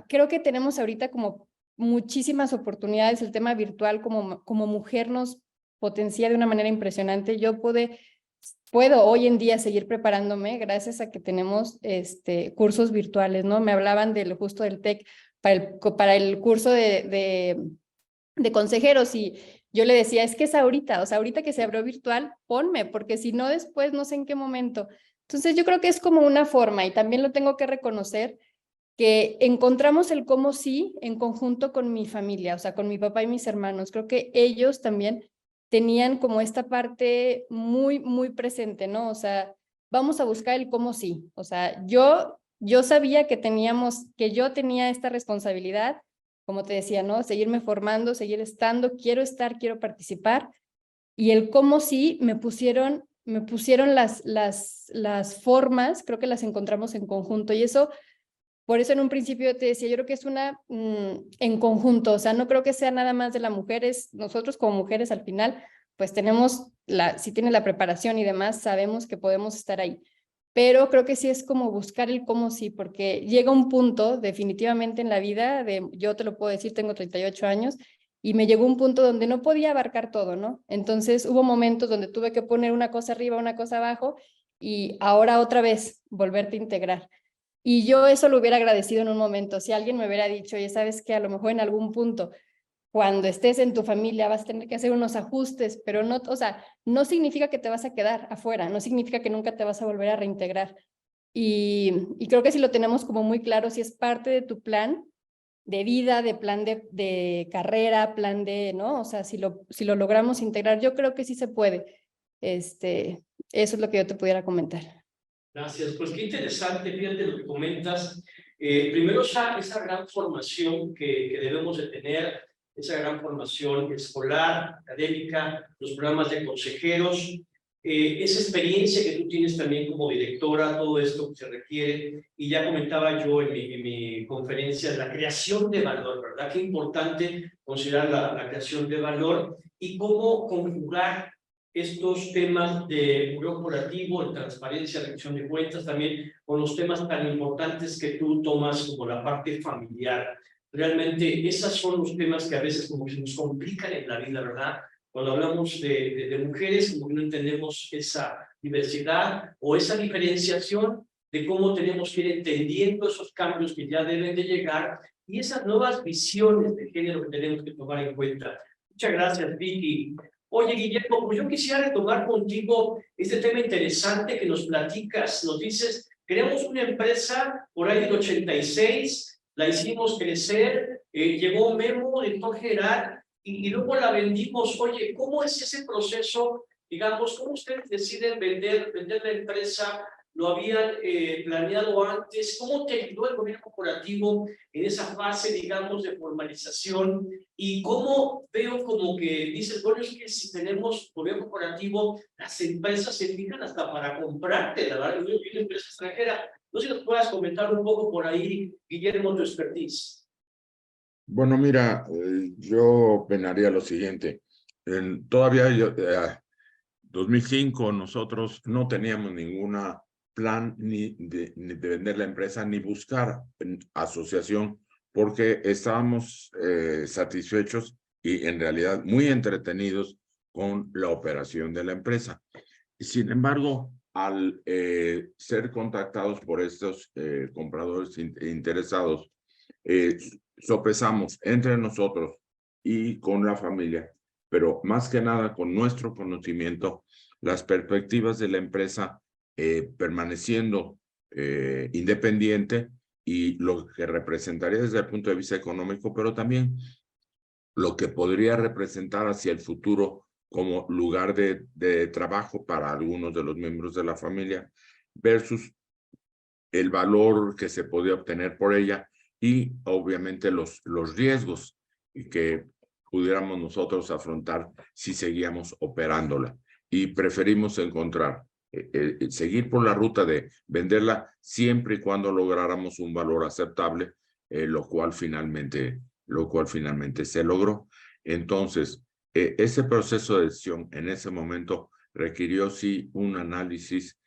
Creo que tenemos ahorita como muchísimas oportunidades. El tema virtual como mujer nos potencia de una manera impresionante. Yo puedo hoy en día seguir preparándome gracias a que tenemos cursos virtuales, ¿no? Me hablaban justo del TEC para el curso de consejeros y yo le decía, es que es ahorita, o sea, ahorita que se abrió virtual, ponme, porque si no después no sé en qué momento. Entonces yo creo que es como una forma y también lo tengo que reconocer que encontramos el cómo sí en conjunto con mi familia, o sea, con mi papá y mis hermanos. Creo que ellos también tenían como esta parte muy, muy presente, ¿no? O sea, vamos a buscar el cómo sí. O sea, yo sabía que yo tenía esta responsabilidad, como te decía, ¿no? Seguirme formando, seguir estando, quiero participar. Y el cómo sí me pusieron las formas, creo que las encontramos en conjunto. Y por eso en un principio te decía, yo creo que es en conjunto, o sea, no creo que sea nada más de las mujeres. Nosotros como mujeres al final, pues si tiene la preparación y demás, sabemos que podemos estar ahí. pero creo que sí es como buscar el cómo sí, porque llega un punto definitivamente en la vida, yo te lo puedo decir, tengo 38 años, y me llegó un punto donde no podía abarcar todo, ¿no? Entonces hubo momentos donde tuve que poner una cosa arriba, una cosa abajo, y ahora otra vez volverte a integrar. Y yo eso lo hubiera agradecido en un momento, si alguien me hubiera dicho, oye, ¿sabes qué? A lo mejor en algún punto, cuando estés en tu familia vas a tener que hacer unos ajustes, pero no, o sea, no significa que te vas a quedar afuera, no significa que nunca te vas a volver a reintegrar. Y creo que si lo tenemos como muy claro, si es parte de tu plan de vida, de plan de carrera, plan de, ¿no? O sea, si lo logramos integrar, yo creo que sí se puede. Eso es lo que yo te pudiera comentar. Gracias, pues qué interesante, fíjate lo que comentas. Primero esa gran formación que debemos de tener, esa gran formación escolar, académica, los programas de consejeros, esa experiencia que tú tienes también como directora, todo esto que se requiere, y ya comentaba yo en mi conferencia, la creación de valor, ¿verdad? Qué importante considerar la creación de valor y cómo conjugar estos temas de corporativo, de transparencia, rendición de cuentas, también con los temas tan importantes que tú tomas como la parte familiar. Realmente, esos son los temas que a veces como que nos complican en la vida, ¿verdad? Cuando hablamos de mujeres, como que no entendemos esa diversidad o esa diferenciación de cómo tenemos que ir entendiendo esos cambios que ya deben de llegar y esas nuevas visiones de género que tenemos que tomar en cuenta. Muchas gracias, Vicky. Oye, Guillermo, pues yo quisiera retomar contigo este tema interesante que nos platicas. Nos dices, creamos una empresa por ahí del 86, la hicimos crecer, llegó un memo, director general, y luego la vendimos. Oye, ¿cómo es ese proceso? Digamos, ¿cómo ustedes deciden vender la empresa? ¿Lo habían planeado antes? ¿Cómo te ayudó el gobierno corporativo en esa fase, digamos, de formalización? Y cómo veo como que dices, bueno, es que si tenemos gobierno corporativo, las empresas se fijan hasta para comprarte, la verdad, yo una empresa extranjera. No sé si nos puedas comentar un poco por ahí, Guillermo, tu expertise. Bueno, mira, yo opinaría lo siguiente. Todavía 2005 nosotros no teníamos ninguna plan ni de vender la empresa ni buscar asociación porque estábamos satisfechos y en realidad muy entretenidos con la operación de la empresa. Sin embargo, al ser contactados por estos compradores interesados, sopesamos entre nosotros y con la familia, pero más que nada con nuestro conocimiento, las perspectivas de la empresa permaneciendo independiente y lo que representaría desde el punto de vista económico, pero también lo que podría representar hacia el futuro como lugar de trabajo para algunos de los miembros de la familia versus el valor que se podía obtener por ella y obviamente los riesgos que pudiéramos nosotros afrontar si seguíamos operándola. Y preferimos seguir por la ruta de venderla siempre y cuando lográramos un valor aceptable, lo cual finalmente se logró. Entonces, ese proceso de decisión en ese momento requirió sí un análisis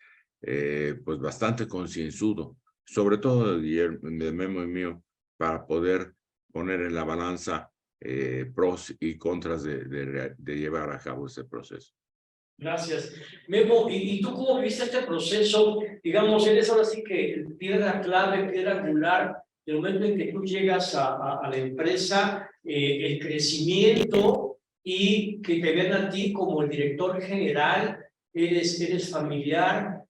pues bastante concienzudo, sobre todo de Memo y mío, para poder poner en la balanza pros y contras de llevar a cabo ese proceso. Gracias. Memo, ¿y tú cómo viste este proceso? Digamos, eres ahora sí que piedra clave, piedra angular, del momento en que tú llegas a la empresa, el crecimiento y que te ven a ti como el director general, eres familiar.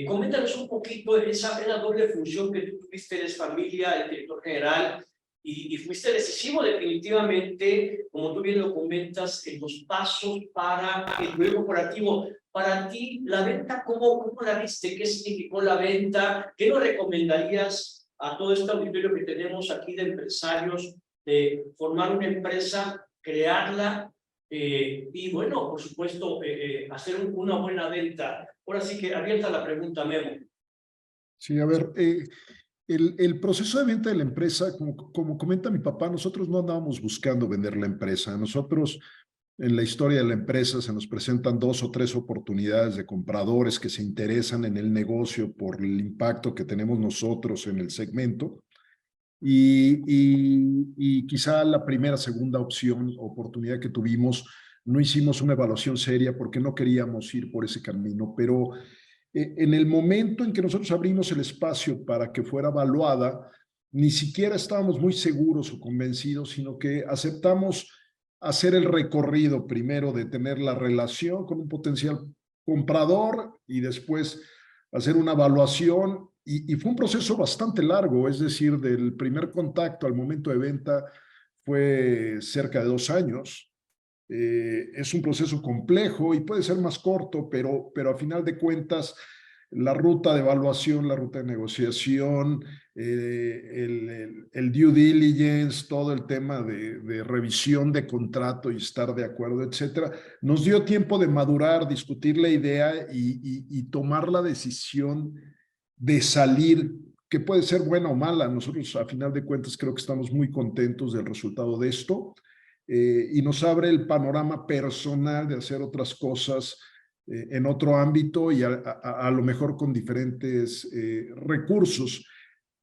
Coméntanos un poquito esa doble función que tú tuviste, eres familia, el director general, y fuiste decisivo definitivamente, como tú bien lo comentas, en los pasos para el gobierno corporativo. Para ti, la venta, ¿cómo la viste? ¿Qué significó la venta? ¿Qué nos recomendarías a todo este auditorio que tenemos aquí de empresarios de formar una empresa, crearla y, bueno, por supuesto, hacer una buena venta? Ahora sí que abierta la pregunta, Memo. Sí, a ver, el proceso de venta de la empresa, como comenta mi papá, nosotros no andábamos buscando vender la empresa. Nosotros En la historia de la empresa se nos presentan 2 o 3 oportunidades de compradores que se interesan en el negocio por el impacto que tenemos nosotros en el segmento. Y quizá la primera, segunda oportunidad que tuvimos, no hicimos una evaluación seria porque no queríamos ir por ese camino, pero en el momento en que nosotros abrimos el espacio para que fuera evaluada, ni siquiera estábamos muy seguros o convencidos, sino que aceptamos hacer el recorrido primero de tener la relación con un potencial comprador y después hacer una evaluación. Y fue un proceso bastante largo, es decir, del primer contacto al momento de venta fue cerca de 2 años. Es un proceso complejo y puede ser más corto, pero a final de cuentas, la ruta de evaluación, la ruta de negociación, el due diligence, todo el tema de revisión de contrato y estar de acuerdo, etcétera, nos dio tiempo de madurar, discutir la idea y tomar la decisión de salir, que puede ser buena o mala. Nosotros, a final de cuentas, creo que estamos muy contentos del resultado de esto. Y nos abre el panorama personal de hacer otras cosas en otro ámbito y a lo mejor con diferentes recursos.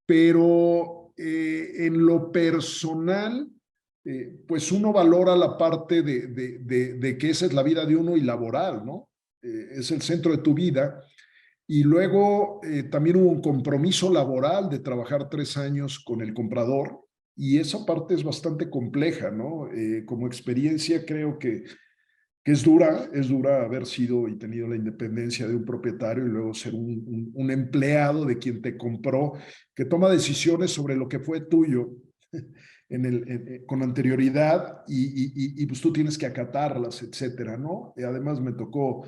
Pero en lo personal, pues uno valora la parte de que esa es la vida de uno y laboral, ¿no? Es el centro de tu vida. Y luego también hubo un compromiso laboral de trabajar 3 años con el comprador. Y esa parte es bastante compleja, ¿no? Como experiencia creo que es dura haber sido y tenido la independencia de un propietario y luego ser un empleado de quien te compró, que toma decisiones sobre lo que fue tuyo con anterioridad y pues tú tienes que acatarlas, etcétera, ¿no? Y además me tocó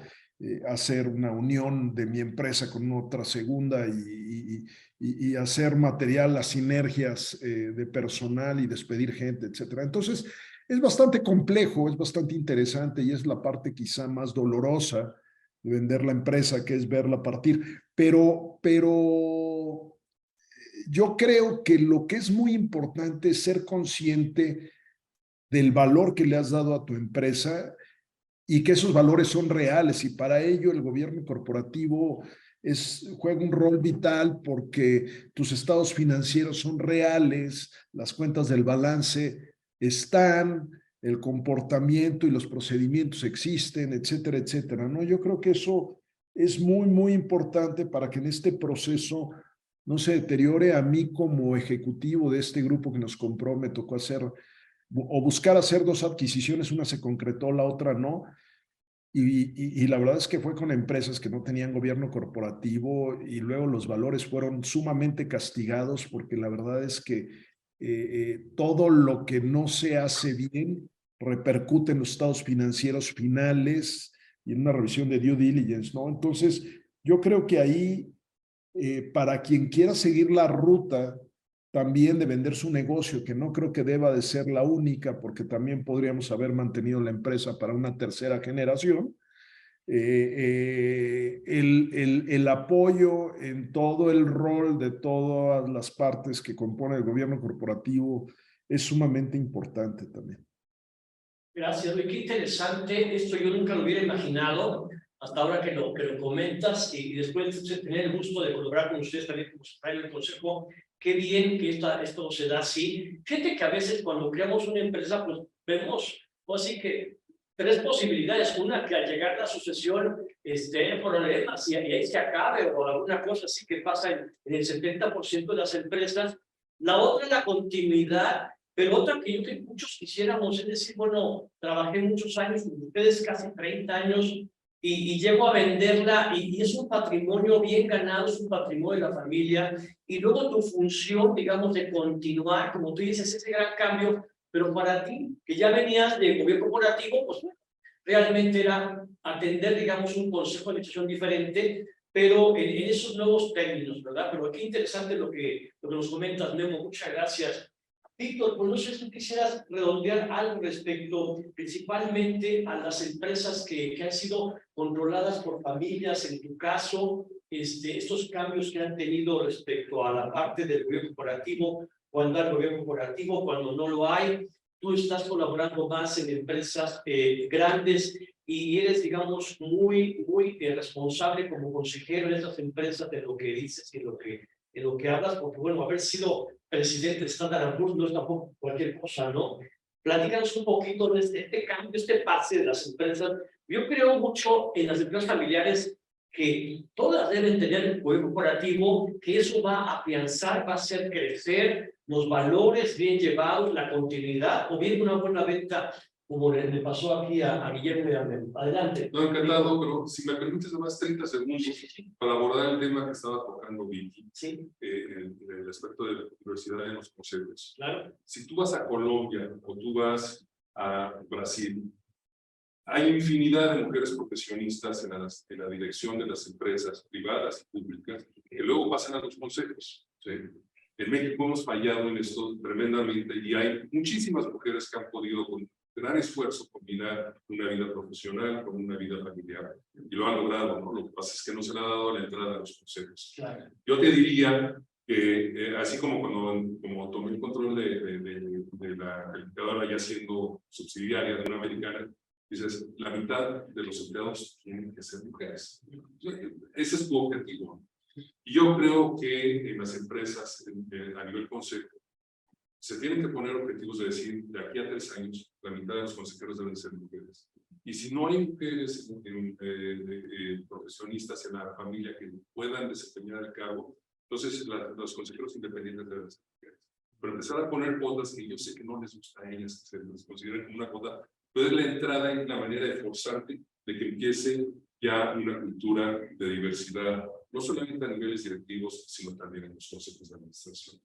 hacer una unión de mi empresa con otra segunda y hacer material, las sinergias de personal y despedir gente, etcétera. Entonces, es bastante complejo, es bastante interesante y es la parte quizá más dolorosa de vender la empresa, que es verla partir. Pero yo creo que lo que es muy importante es ser consciente del valor que le has dado a tu empresa y que esos valores son reales, y para ello el gobierno corporativo juega un rol vital porque tus estados financieros son reales, las cuentas del balance están, el comportamiento y los procedimientos existen, etcétera, etcétera, ¿no? Yo creo que eso es muy, muy importante para que en este proceso no se deteriore. A mí como ejecutivo de este grupo que nos compró, me tocó hacer o buscar hacer 2 adquisiciones, una se concretó, la otra no, y la verdad es que fue con empresas que no tenían gobierno corporativo y luego los valores fueron sumamente castigados porque la verdad es que todo lo que no se hace bien repercute en los estados financieros finales y en una revisión de due diligence, ¿no? Entonces, yo creo que ahí, para quien quiera seguir la ruta también de vender su negocio, que no creo que deba de ser la única, porque también podríamos haber mantenido la empresa para una tercera generación, el apoyo en todo el rol de todas las partes que componen el gobierno corporativo es sumamente importante también. Gracias, Luis. Qué interesante. Esto yo nunca lo hubiera imaginado hasta ahora que lo comentas y después de tener el gusto de colaborar con ustedes también como secretario del Consejo. Qué bien que esto se da así. Fíjate que a veces cuando creamos una empresa, pues vemos así que 3 posibilidades. Una, que al llegar la sucesión problemas y ahí se acabe o alguna cosa así que pasa en el 70% de las empresas. La otra es la continuidad, pero otra que yo creo que muchos quisiéramos es decir, bueno, trabajé muchos años con ustedes, casi 30 años, y llego a venderla y es un patrimonio bien ganado, es un patrimonio de la familia, y luego tu función, digamos, de continuar, como tú dices, ese gran cambio, pero para ti, que ya venías del gobierno corporativo, pues realmente era atender, digamos, un consejo de administración diferente, pero en esos nuevos términos, ¿verdad? Pero qué interesante lo que nos comentas, Memo, muchas gracias. Víctor, pues no sé si quisieras redondear algo respecto principalmente a las empresas que han sido controladas por familias, en tu caso, estos cambios que han tenido respecto a la parte del gobierno corporativo, cuando hay gobierno corporativo, cuando no lo hay. tú estás colaborando más en empresas grandes y eres, digamos, muy responsable como consejero de estas empresas de lo que dices y de lo que hablas, porque bueno, haber sido presidente de Standard & Poor's no es tampoco cualquier cosa, ¿no? Platícanos un poquito de este cambio, este pase de las empresas. Yo creo mucho en las empresas familiares que todas deben tener un poder corporativo, que eso va a afianzar, va a hacer crecer los valores bien llevados, la continuidad, o bien una buena venta, como le pasó aquí a Guillermo y a Mel. Adelante. No, encantado, pero si me permites nomás 30 segundos para abordar el tema que estaba tocando Vicky, Sí, el aspecto de la diversidad en los consejos. claro. Si tú vas a Colombia o tú vas a Brasil, hay infinidad de mujeres profesionistas en la dirección de las empresas privadas y públicas que luego pasan a los consejos. ¿Sí? En México hemos fallado en esto tremendamente y hay muchísimas mujeres que han podido con gran esfuerzo combinar una vida profesional con una vida familiar y lo han logrado, ¿no? Lo que pasa es que no se le ha dado la entrada a los consejos. Claro. Yo te diría que así como cuando tomé el control de la calificadora ya siendo subsidiaria de una americana, dices, la mitad de los empleados tienen que ser mujeres. Ese es tu objetivo. Y yo creo que en las empresas, a nivel consejo, se tienen que poner objetivos de decir, de aquí a 3 años, la mitad de los consejeros deben ser mujeres. Y si no hay mujeres profesionistas en la familia que puedan desempeñar el cargo, entonces los consejeros independientes deben ser mujeres. Pero empezar a poner cuotas que yo sé que no les gusta a ellas, que se les consideren como una cuota, pero es la entrada en la manera de forzarte de que empiece ya una cultura de diversidad, no solamente a niveles directivos, sino también en los consejos de administración.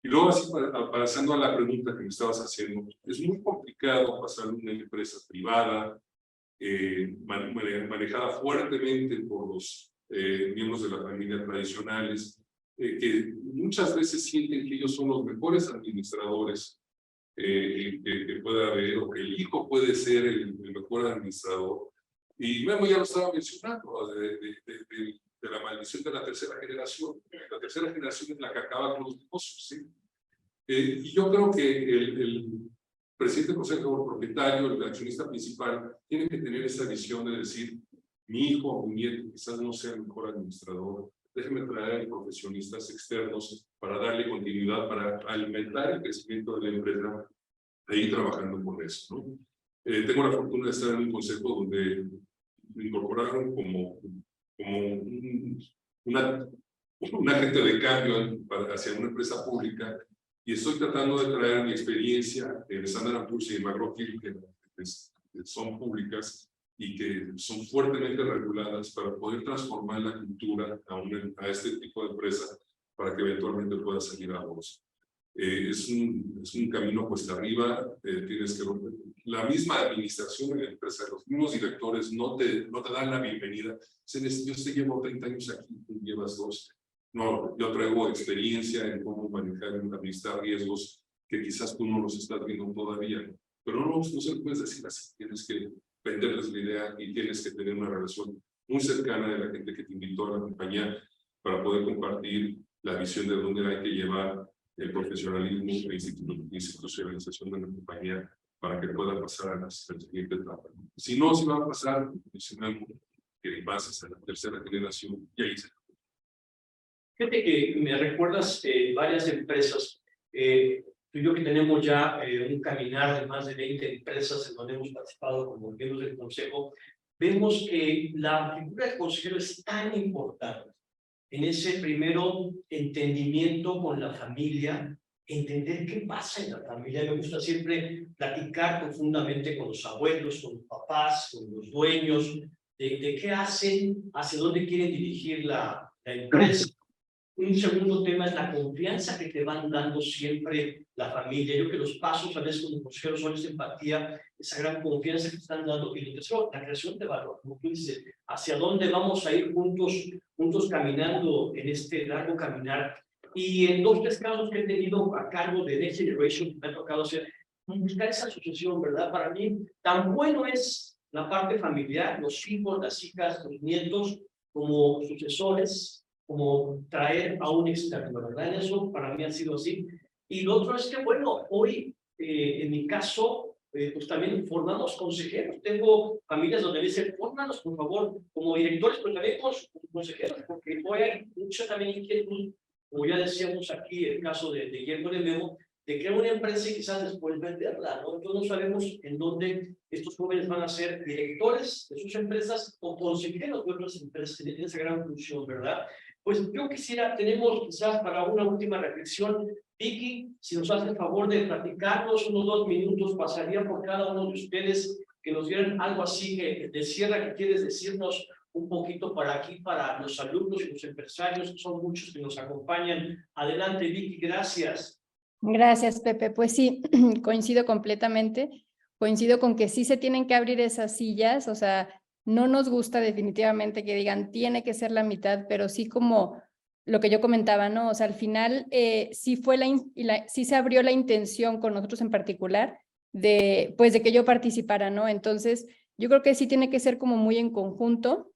Y luego, así pasando a la pregunta que me estabas haciendo, es muy complicado pasar de una empresa privada, manejada fuertemente por los miembros de la familia tradicionales, que muchas veces sienten que ellos son los mejores administradores que puede haber, o que el hijo puede ser el mejor administrador. Y Memo ya lo estaba mencionando, de la maldición de la tercera generación. La tercera generación es la que acaba con los negocios, ¿sí? Y yo creo que el presidente del consejo propietario, el accionista principal, tiene que tener esa visión de decir, mi hijo o mi nieto quizás no sea el mejor administrador, déjenme traer profesionistas externos para darle continuidad, para alimentar el crecimiento de la empresa e ir trabajando con eso, ¿no? Tengo la fortuna de estar en un consejo donde me incorporaron como un agente de cambio hacia una empresa pública y estoy tratando de traer mi experiencia en Standard & Poor's y en McGraw-Hill, que son públicas y que son fuertemente reguladas para poder transformar la cultura a este tipo de empresa para que eventualmente pueda salir a bolsa. Es un camino cuesta arriba, tienes que romper. La misma administración de la empresa, los mismos directores no te dan la bienvenida. Yo te llevo 30 años aquí, tú llevas 2. No, yo traigo experiencia en cómo manejar, administrar riesgos que quizás tú no los estás viendo todavía. Pero no se lo puedes decir así. Tienes que venderles la idea y tienes que tener una relación muy cercana de la gente que te invitó a la compañía para poder compartir la visión de dónde hay que llevar el profesionalismo e institucionalización de la compañía para que pueda pasar a la siguiente etapa. Si no, si va a pasar, que pases a la tercera generación y ahí se. Fíjate que me recuerdas varias empresas, tú y yo que tenemos ya un caminar de más de 20 empresas en donde hemos participado como miembros del consejo, vemos que la figura del consejero es tan importante en ese primero entendimiento con la familia, entender qué pasa en la familia. Me gusta siempre platicar profundamente con los abuelos, con los papás, con los dueños, de qué hacen, hacia dónde quieren dirigir la empresa. Un segundo tema es la confianza que te van dando siempre la familia. Yo creo que los pasos a veces como consejeros son esa empatía, esa gran confianza que están dando. Y lo tercero, la creación de valor. Como tú dices, hacia dónde vamos a ir juntos caminando en este largo caminar. Y en 2 o 3 casos que he tenido a cargo de Next Generation, me ha tocado hacer, buscar esa asociación, ¿verdad? Para mí, tan bueno es la parte familiar, los hijos, las hijas, los nietos, como sucesores, como traer a un externo, ¿verdad? En eso para mí ha sido así. Y lo otro es que, bueno, hoy en mi caso, pues también formamos consejeros. Tengo familias donde me dicen, fórmanos, por favor, como directores, pero también como consejeros, porque hoy hay mucha también inquietud, como ya decíamos aquí, el caso de Guillermo de Memo, de crear una empresa y quizás después venderla, ¿no? Entonces no sabemos en dónde estos jóvenes van a ser directores de sus empresas o consejeros de otras empresas en esa gran función, ¿verdad? Pues yo quisiera, tenemos quizás para una última reflexión, Vicky, si nos hace el favor de platicarnos unos 2 minutos, pasaría por cada uno de ustedes que nos dieran algo así que de cierre que quieres decirnos un poquito para aquí, para los alumnos y los empresarios, son muchos que nos acompañan. Adelante, Vicky, gracias. Gracias, Pepe. Pues sí, coincido completamente. Coincido con que sí se tienen que abrir esas sillas, o sea, no nos gusta definitivamente que digan tiene que ser la mitad, pero sí como lo que yo comentaba, ¿no? O sea, al final sí fue sí se abrió la intención con nosotros en particular de que yo participara, ¿no? Entonces, yo creo que sí tiene que ser como muy en conjunto.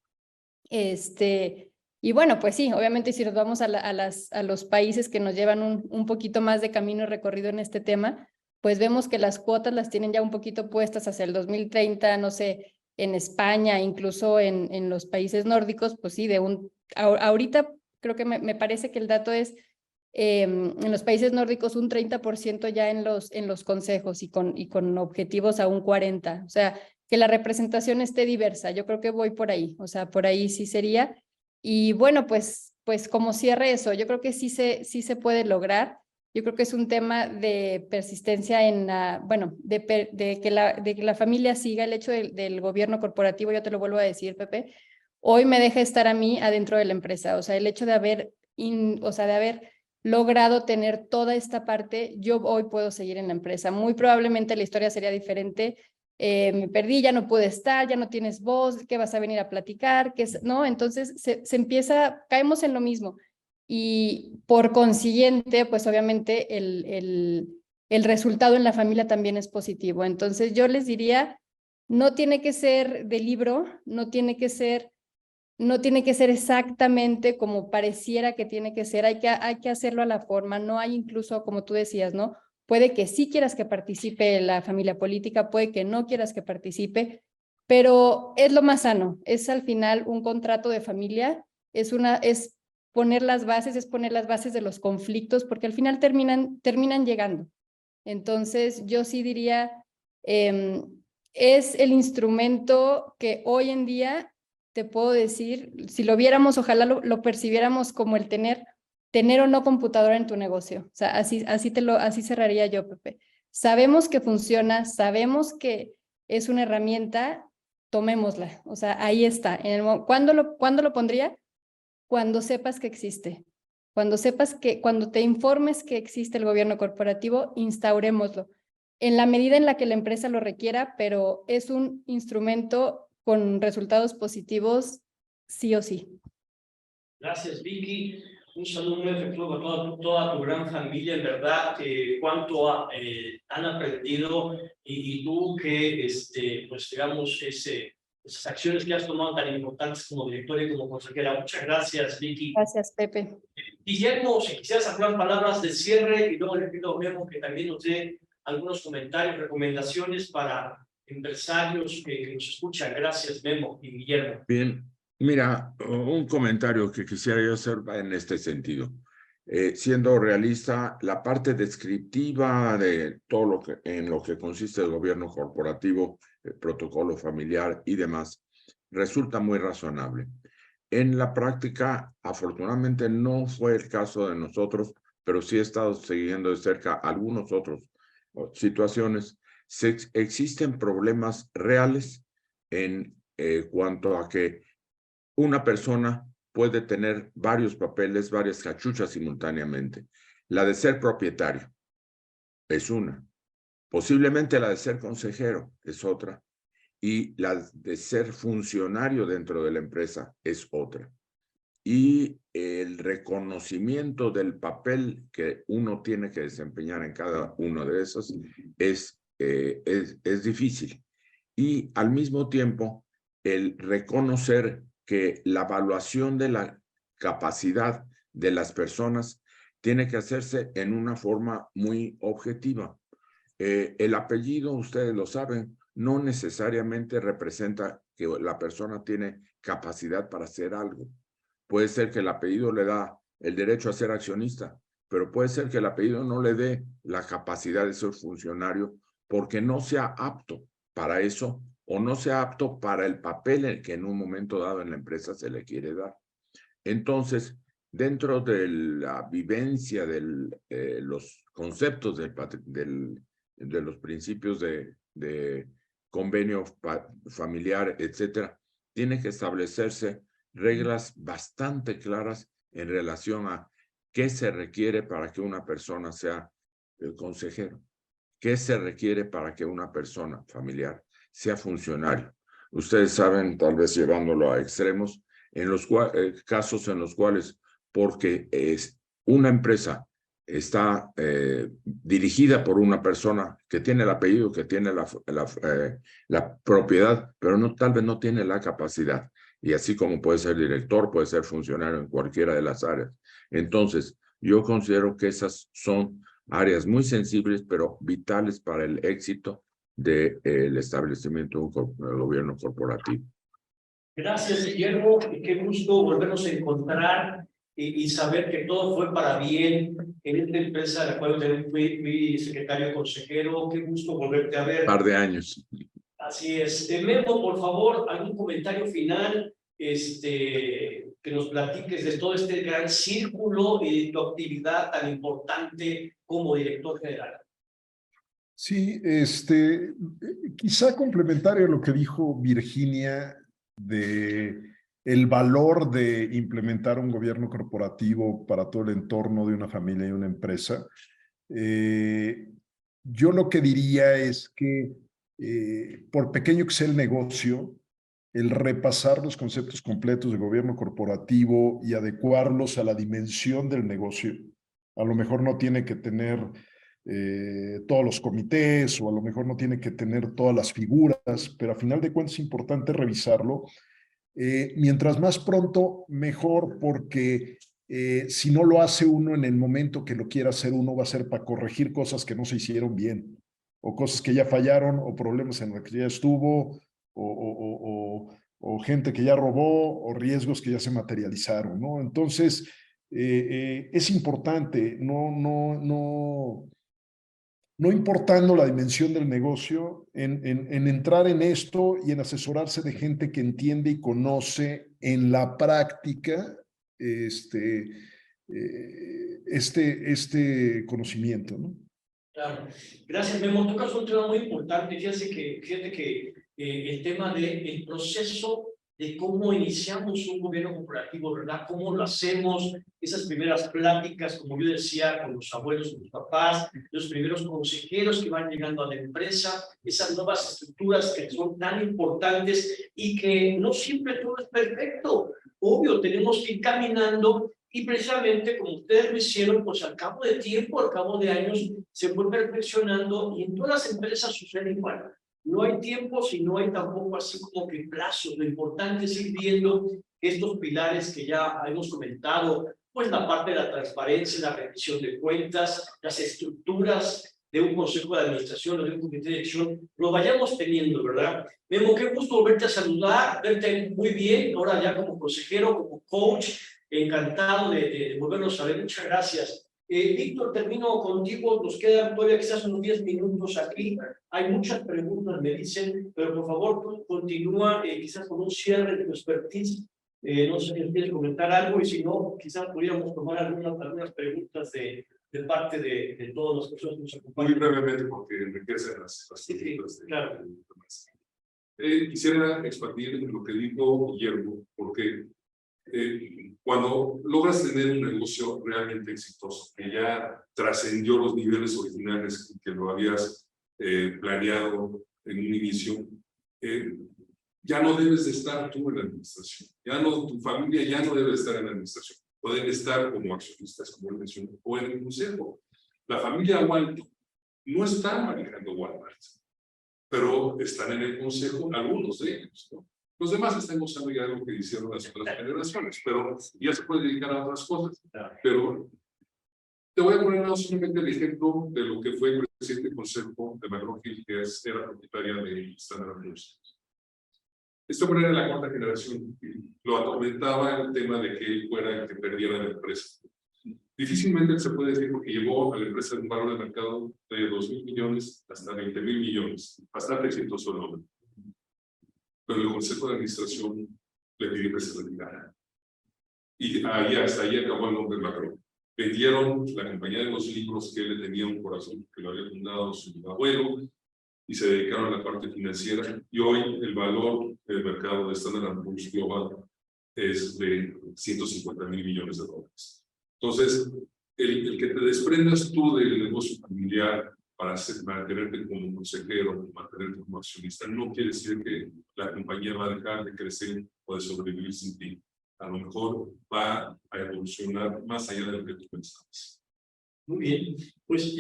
Y bueno, pues sí, obviamente si nos vamos a los países que nos llevan un poquito más de camino recorrido en este tema, pues vemos que las cuotas las tienen ya un poquito puestas hacia el 2030, no sé, en España, incluso en los países nórdicos, pues sí, ahorita creo que me parece que el dato es en los países nórdicos un 30% ya en los consejos y con objetivos a un 40%, o sea, que la representación esté diversa, yo creo que voy por ahí, o sea, por ahí sí sería. Y bueno, pues como cierre eso, yo creo que sí se puede lograr. Yo creo que es un tema de persistencia de que la familia siga. El hecho del gobierno corporativo, yo te lo vuelvo a decir, Pepe, hoy me deja estar a mí adentro de la empresa. O sea, el hecho de haber logrado tener toda esta parte, yo hoy puedo seguir en la empresa. Muy probablemente la historia sería diferente. Me perdí, ya no pude estar, ya no tienes voz, ¿qué vas a venir a platicar? ¿No? Entonces se empieza, caemos en lo mismo. Y por consiguiente, pues obviamente el resultado en la familia también es positivo. Entonces yo les diría, no tiene que ser de libro, no tiene que ser exactamente como pareciera que tiene que ser, hay que hacerlo a la forma, no hay incluso, como tú decías, ¿no? Puede que sí quieras que participe la familia política, puede que no quieras que participe, pero es lo más sano, es al final un contrato de familia, es poner las bases de los conflictos, porque al final terminan llegando. Entonces, yo sí diría, es el instrumento que hoy en día, te puedo decir, si lo viéramos, ojalá lo percibiéramos como el tener o no computadora en tu negocio. O sea, así cerraría yo, Pepe. Sabemos que funciona, sabemos que es una herramienta, tomémosla. O sea, ahí está. ¿Cuándo lo pondría? Cuando sepas que existe. Cuando te informes que existe el gobierno corporativo, instaurémoslo. En la medida en la que la empresa lo requiera, pero es un instrumento con resultados positivos, sí o sí. Gracias, Vicky. Un saludo muy afectuoso a toda tu gran familia, en verdad, cuánto han aprendido y tú que, pues digamos, esas acciones que has tomado tan importantes como directora y como consejera. Muchas gracias, Vicky. Gracias, Pepe. Guillermo, si quisieras hablar palabras de cierre y luego le pido a Memo que también nos dé algunos comentarios, recomendaciones para empresarios que nos escuchan. Gracias, Memo y Guillermo. Bien. Mira, un comentario que quisiera yo hacer va en este sentido. Siendo realista, la parte descriptiva de todo en lo que consiste el gobierno corporativo, el protocolo familiar y demás, resulta muy razonable. En la práctica, afortunadamente no fue el caso de nosotros, pero sí he estado siguiendo de cerca algunas otras situaciones. Existen problemas reales en cuanto a que una persona puede tener varios papeles, varias cachuchas simultáneamente. La de ser propietario es una. Posiblemente la de ser consejero es otra. Y la de ser funcionario dentro de la empresa es otra. Y el reconocimiento del papel que uno tiene que desempeñar en cada una de esas es difícil. Y al mismo tiempo, el reconocer que la evaluación de la capacidad de las personas tiene que hacerse en una forma muy objetiva. El apellido, ustedes lo saben, no necesariamente representa que la persona tiene capacidad para hacer algo. Puede ser que el apellido le da el derecho a ser accionista, pero puede ser que el apellido no le dé la capacidad de ser funcionario porque no sea apto para eso o no sea apto para el papel que en un momento dado en la empresa se le quiere dar. Entonces, dentro de la vivencia de los conceptos de los principios de convenio familiar, etcétera, tiene que establecerse reglas bastante claras en relación a qué se requiere para que una persona sea el consejero, qué se requiere para que una persona familiar sea funcionario. Ustedes saben, tal vez llevándolo a extremos, en los casos en los cuales, porque una empresa está dirigida por una persona que tiene el apellido, que tiene la propiedad, pero no, tal vez no tiene la capacidad. Y así como puede ser director, puede ser funcionario en cualquiera de las áreas. Entonces, yo considero que esas son áreas muy sensibles, pero vitales para el éxito del establecimiento de un gobierno corporativo. Gracias, Guillermo. Qué gusto volvernos a encontrar y saber que todo fue para bien en esta empresa de la cual también fui secretario consejero. Qué gusto volverte a ver. Un par de años. Así es. Memo, por favor, algún comentario final que nos platiques de todo este gran círculo y de tu actividad tan importante como director general. Sí, quizá complementario a lo que dijo Virginia de el valor de implementar un gobierno corporativo para todo el entorno de una familia y una empresa. Yo lo que diría es que por pequeño que sea el negocio, el repasar los conceptos completos de gobierno corporativo y adecuarlos a la dimensión del negocio, a lo mejor no tiene que tener todos los comités o a lo mejor no tiene que tener todas las figuras, pero a final de cuentas es importante revisarlo. Mientras más pronto, mejor, porque si no lo hace uno en el momento que lo quiera hacer uno, va a ser para corregir cosas que no se hicieron bien, o cosas que ya fallaron, o problemas en los que ya estuvo, o gente que ya robó, o riesgos que ya se materializaron, ¿no? Entonces, es importante, no importando la dimensión del negocio, en entrar en esto y en asesorarse de gente que entiende y conoce en la práctica este conocimiento, ¿no? Claro. Gracias, Memo. Tocas un tema muy importante. Fíjate que el tema del proceso de cómo iniciamos un gobierno corporativo, ¿verdad? Cómo lo hacemos, esas primeras pláticas, como yo decía, con los abuelos, con los papás, los primeros consejeros que van llegando a la empresa, esas nuevas estructuras que son tan importantes y que no siempre todo es perfecto. Obvio, tenemos que ir caminando y precisamente como ustedes lo hicieron, pues al cabo de tiempo, al cabo de años, se fue perfeccionando y en todas las empresas sucede igual. No hay tiempo si no hay tampoco así como que plazos. Lo importante es ir viendo estos pilares que ya hemos comentado, pues la parte de la transparencia, la rendición de cuentas, las estructuras de un consejo de administración o de un comité de dirección, lo vayamos teniendo, ¿verdad? Memo, qué gusto volverte a saludar, verte muy bien, ahora ya como consejero, como coach, encantado de volvernos a ver. Muchas gracias. Víctor, termino contigo, nos quedan todavía quizás unos 10 minutos aquí, hay muchas preguntas, me dicen, pero por favor continúa quizás con un cierre de tu expertise, no sé si quieres comentar algo y si no, quizás podríamos tomar algunas preguntas de parte de todas las personas que nos acompañan. Muy brevemente porque enriquecen las preguntas. Sí, claro. Quisiera expandir lo que dijo Guillermo, porque cuando logras tener un negocio realmente exitoso, que ya trascendió los niveles originales que lo habías planeado en un inicio, ya no debes de estar tú en la administración, tu familia ya no debe estar en la administración, pueden estar como accionistas, como él mencionó, o en el consejo. La familia Walton no está manejando Walmart, pero están en el consejo algunos de ellos, ¿no? Los demás están gozando ya de lo que hicieron las otras generaciones, pero ya se puede dedicar a otras cosas. Pero te voy a poner solamente el ejemplo de lo que fue presidente del consejo de Manuel Gil, que era propietaria de Standard & Poor's. Este hombre era de la cuarta generación. Lo atormentaba el tema de que él fuera el que perdiera la empresa. Difícilmente se puede decir porque llevó a la empresa un valor de mercado de 2.000 millones hasta 20.000 millones. Bastante exitoso el hombre. Pero el consejo de administración le pidió que se retirara. Y hasta ahí acabó el nombre Macron. Vendieron la compañía de los libros que él le tenía un corazón, que lo había fundado su abuelo, y se dedicaron a la parte financiera. Y hoy el valor del mercado de Standard & Poor's Global es de 150.000 millones de dólares. Entonces, el que te desprendas tú del negocio familiar para mantenerte como consejero, mantenerte como accionista, no quiere decir que la compañía va a dejar de crecer o de sobrevivir sin ti. A lo mejor va a evolucionar más allá de lo que tú pensabas. Muy bien, pues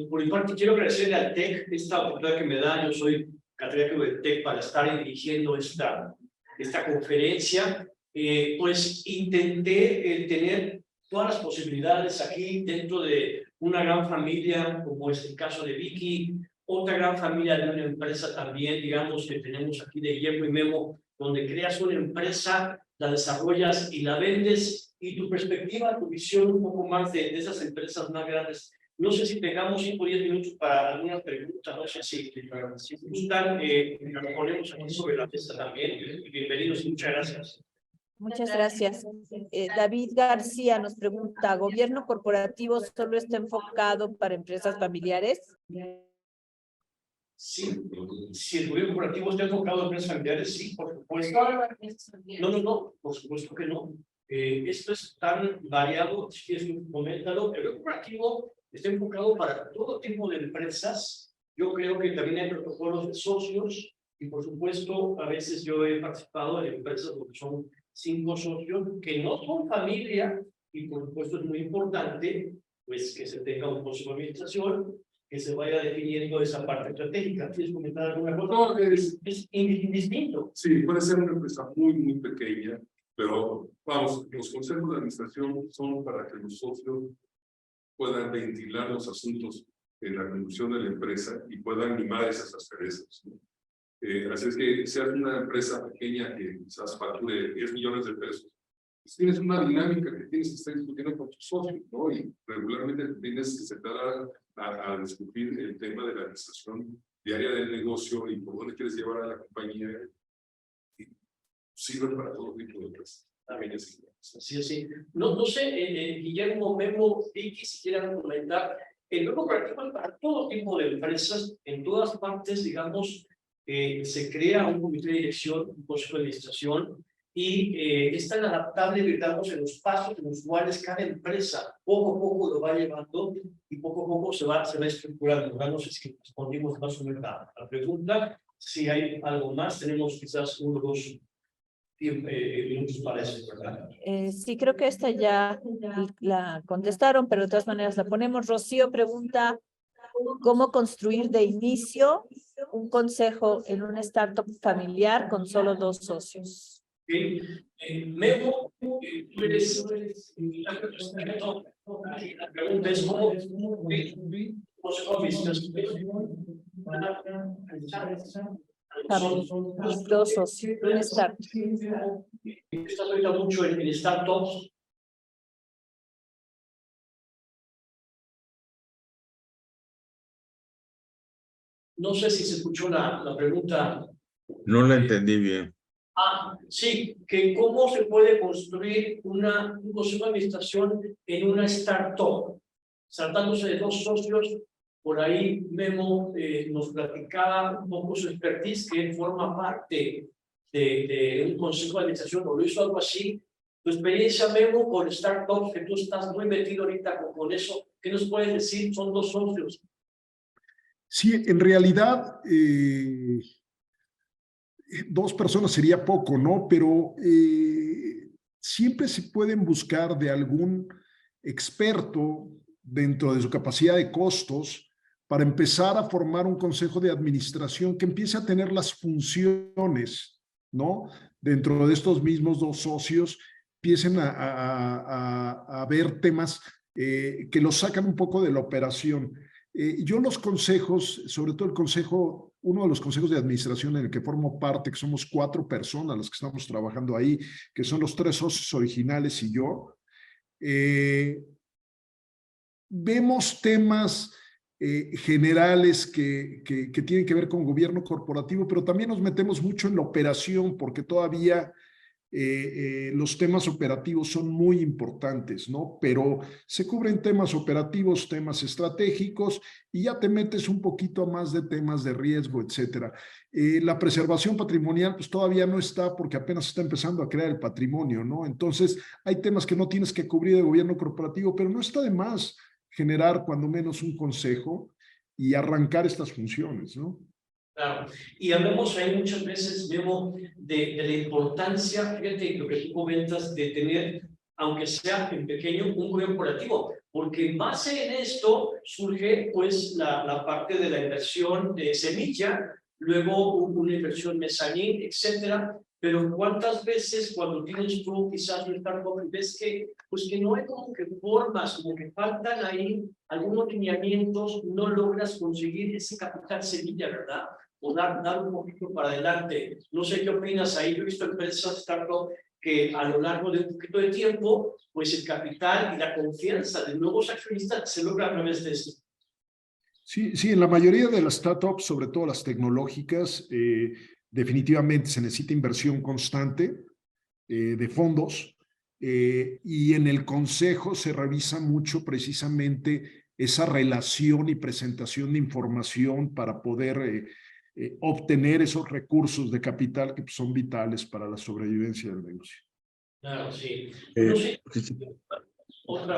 por mi parte quiero agradecerle al TEC esta oportunidad que me da. Yo soy catedrático del TEC para estar dirigiendo esta conferencia. Pues intenté tener todas las posibilidades aquí dentro de una gran familia, como es el caso de Vicky, otra gran familia de una empresa también, digamos, que tenemos aquí de Guillermo y Memo, donde creas una empresa, la desarrollas y la vendes, y tu perspectiva, tu visión un poco más de esas empresas más grandes. No sé si tengamos 5 o 10 minutos para algunas preguntas, no sé si gustan, lo ponemos aquí sobre la mesa también. Bienvenidos y muchas gracias. Muchas gracias. David García nos pregunta, ¿gobierno corporativo solo está enfocado para empresas familiares? Sí, si el gobierno corporativo está enfocado en empresas familiares, sí, por supuesto. No, por supuesto que no. Esto es tan variado, si quieres, coméntalo. El gobierno corporativo está enfocado para todo tipo de empresas. Yo creo que también hay protocolos de socios y, por supuesto, a veces yo he participado en empresas donde son 5 socios que no son familia y, por supuesto, es muy importante pues que se tenga un consejo de administración que se vaya definiendo esa parte estratégica. ¿Quieres comentar alguna cosa? No, es indistinto. Sí, puede ser una empresa muy, muy pequeña, pero vamos, los consejos de administración son para que los socios puedan ventilar los asuntos en la conducción de la empresa y puedan animar esas asperezas, ¿no? Así es que seas una empresa pequeña que quizás facture 10 millones de pesos, pues tienes una dinámica que tienes que estar discutiendo con tus socios, ¿no? Y regularmente tienes que sentar a discutir el tema de la administración diaria del negocio y por dónde quieres llevar a la compañía. Y sirve para todo tipo de empresas. También es Sí, sí. No sé, Guillermo, Memo, Vicky, si quieren comentar. El nuevo corporativo es para todo tipo de empresas, en todas partes, digamos, se crea un comité de dirección, un consejo de administración, y es tan adaptable, digamos, en los pasos en los cuales cada empresa poco a poco lo va llevando y poco a poco se va estructurando. No sé si respondimos más o menos a la pregunta. Si hay algo más, tenemos quizás 1 o 2 minutos para eso, ¿verdad? Sí, creo que esta ya la contestaron, pero de todas maneras la ponemos. Rocío pregunta, ¿cómo construir de inicio un consejo en una startup familiar con solo 2 socios? Memo, tú eres la pregunta es cómo Los 2 socios, un startup. Estás ahorita mucho en startups. No sé si se escuchó la pregunta. No la entendí bien. Sí, que cómo se puede construir un consejo de administración en una startup, tratándose de 2 socios. Por ahí Memo nos platicaba un poco su expertise, que forma parte de un consejo de administración, o lo hizo algo así. Tu experiencia, Memo, con startups, que tú estás muy metido ahorita con eso, ¿qué nos puedes decir? Son 2 socios. Sí, en realidad 2 personas sería poco, ¿no? Pero siempre se pueden buscar de algún experto dentro de su capacidad de costos para empezar a formar un consejo de administración que empiece a tener las funciones, ¿no? Dentro de estos mismos 2 socios, empiecen a ver temas que los sacan un poco de la operación. Yo los consejos, sobre todo el consejo, uno de los consejos de administración en el que formo parte, que somos 4 personas las que estamos trabajando ahí, que son los 3 socios originales y yo, vemos temas generales que tienen que ver con gobierno corporativo, pero también nos metemos mucho en la operación porque todavía los temas operativos son muy importantes, ¿no? Pero se cubren temas operativos, temas estratégicos y ya te metes un poquito más de temas de riesgo, etcétera. La preservación patrimonial pues todavía no está porque apenas está empezando a crear el patrimonio, ¿no? Entonces hay temas que no tienes que cubrir de gobierno corporativo, pero no está de más generar cuando menos un consejo y arrancar estas funciones, ¿no? Claro, y hablamos ahí muchas veces, Memo, de la importancia, fíjate lo que tú comentas, de tener, aunque sea en pequeño, un gobierno corporativo, porque en base en esto surge pues la parte de la inversión de semilla, luego una inversión mezanín, etcétera, pero ¿cuántas veces cuando tienes tú quizás un startup ves que, pues que no hay como que formas, como que faltan ahí algunos lineamientos, no logras conseguir ese capital semilla, ¿verdad? O dar un poquito para adelante. No sé qué opinas ahí. Yo he visto empresas startup que a lo largo de un poquito de tiempo, pues el capital y la confianza de nuevos accionistas se logra a través de esto. Sí, sí, en la mayoría de las startups, sobre todo las tecnológicas, definitivamente se necesita inversión constante de fondos y en el consejo se revisa mucho precisamente esa relación y presentación de información para poder obtener esos recursos de capital que son vitales para la sobrevivencia del negocio. Claro, sí. No sé,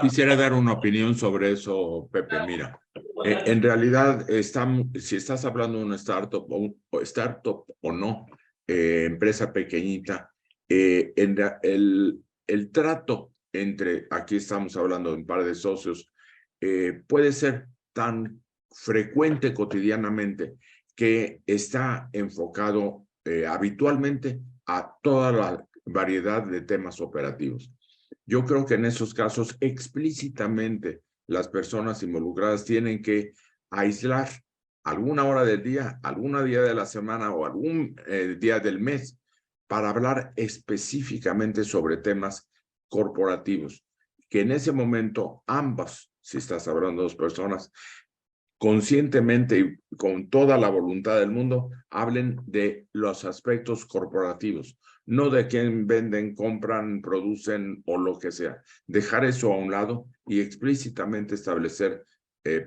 Quisiera dar una opinión sobre eso, Pepe. Mira, en realidad, si estás hablando de una startup o no, empresa pequeñita, el trato entre, aquí estamos hablando de un par de socios, puede ser tan frecuente cotidianamente que está enfocado habitualmente a toda la variedad de temas operativos. Yo creo que en esos casos explícitamente las personas involucradas tienen que aislar alguna hora del día, algún día de la semana o algún día del mes para hablar específicamente sobre temas corporativos. Que en ese momento ambas, si estás hablando de 2 personas, conscientemente y con toda la voluntad del mundo, hablen de los aspectos corporativos, no de quién venden, compran, producen o lo que sea. Dejar eso a un lado y explícitamente establecer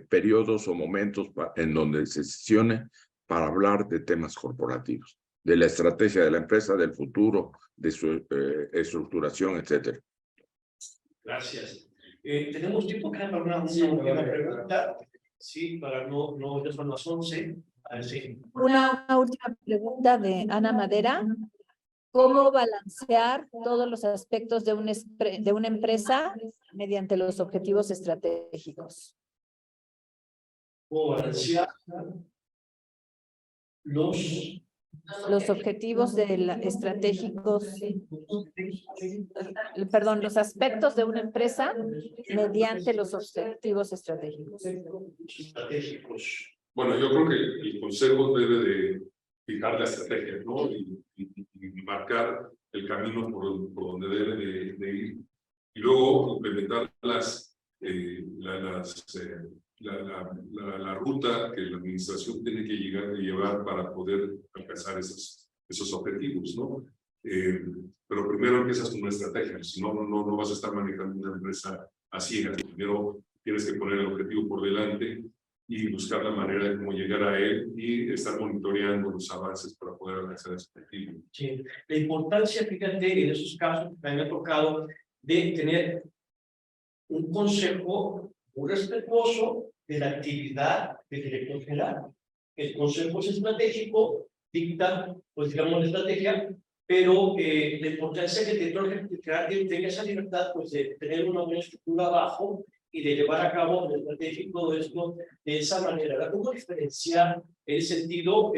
periodos o momentos en donde se sesione para hablar de temas corporativos, de la estrategia de la empresa, del futuro, de su estructuración, etcétera. Gracias. Tenemos tiempo para una última pregunta. Sí, para no, ya son las 11. A ver, sí. Una última pregunta de Ana Madera. ¿Cómo balancear todos los aspectos de una empresa mediante los objetivos estratégicos? ¿Cómo balancear los objetivos estratégicos, perdón, los aspectos de una empresa mediante los objetivos estratégicos? Bueno, yo creo que el consejo debe de fijar la estrategia, ¿no? Y marcar el camino por donde debe de ir. Y luego implementar la ruta que la administración tiene que llevar para poder alcanzar esos objetivos, ¿no? Pero primero empiezas con una estrategia, si no, no vas a estar manejando una empresa a ciegas. Primero tienes que poner el objetivo por delante y buscar la manera de cómo llegar a él y estar monitoreando los avances para poder alcanzar ese objetivo. Sí. La importancia, fíjate, en esos casos me ha tocado de tener un consejo muy respetuoso de la actividad del director general. El consejo es estratégico, dicta, pues digamos, la estrategia, pero la importancia que el director general tenga esa libertad, pues de tener una buena estructura abajo y de llevar a cabo el estratégico de esto de esa manera. ¿Cómo diferenciar en ese sentido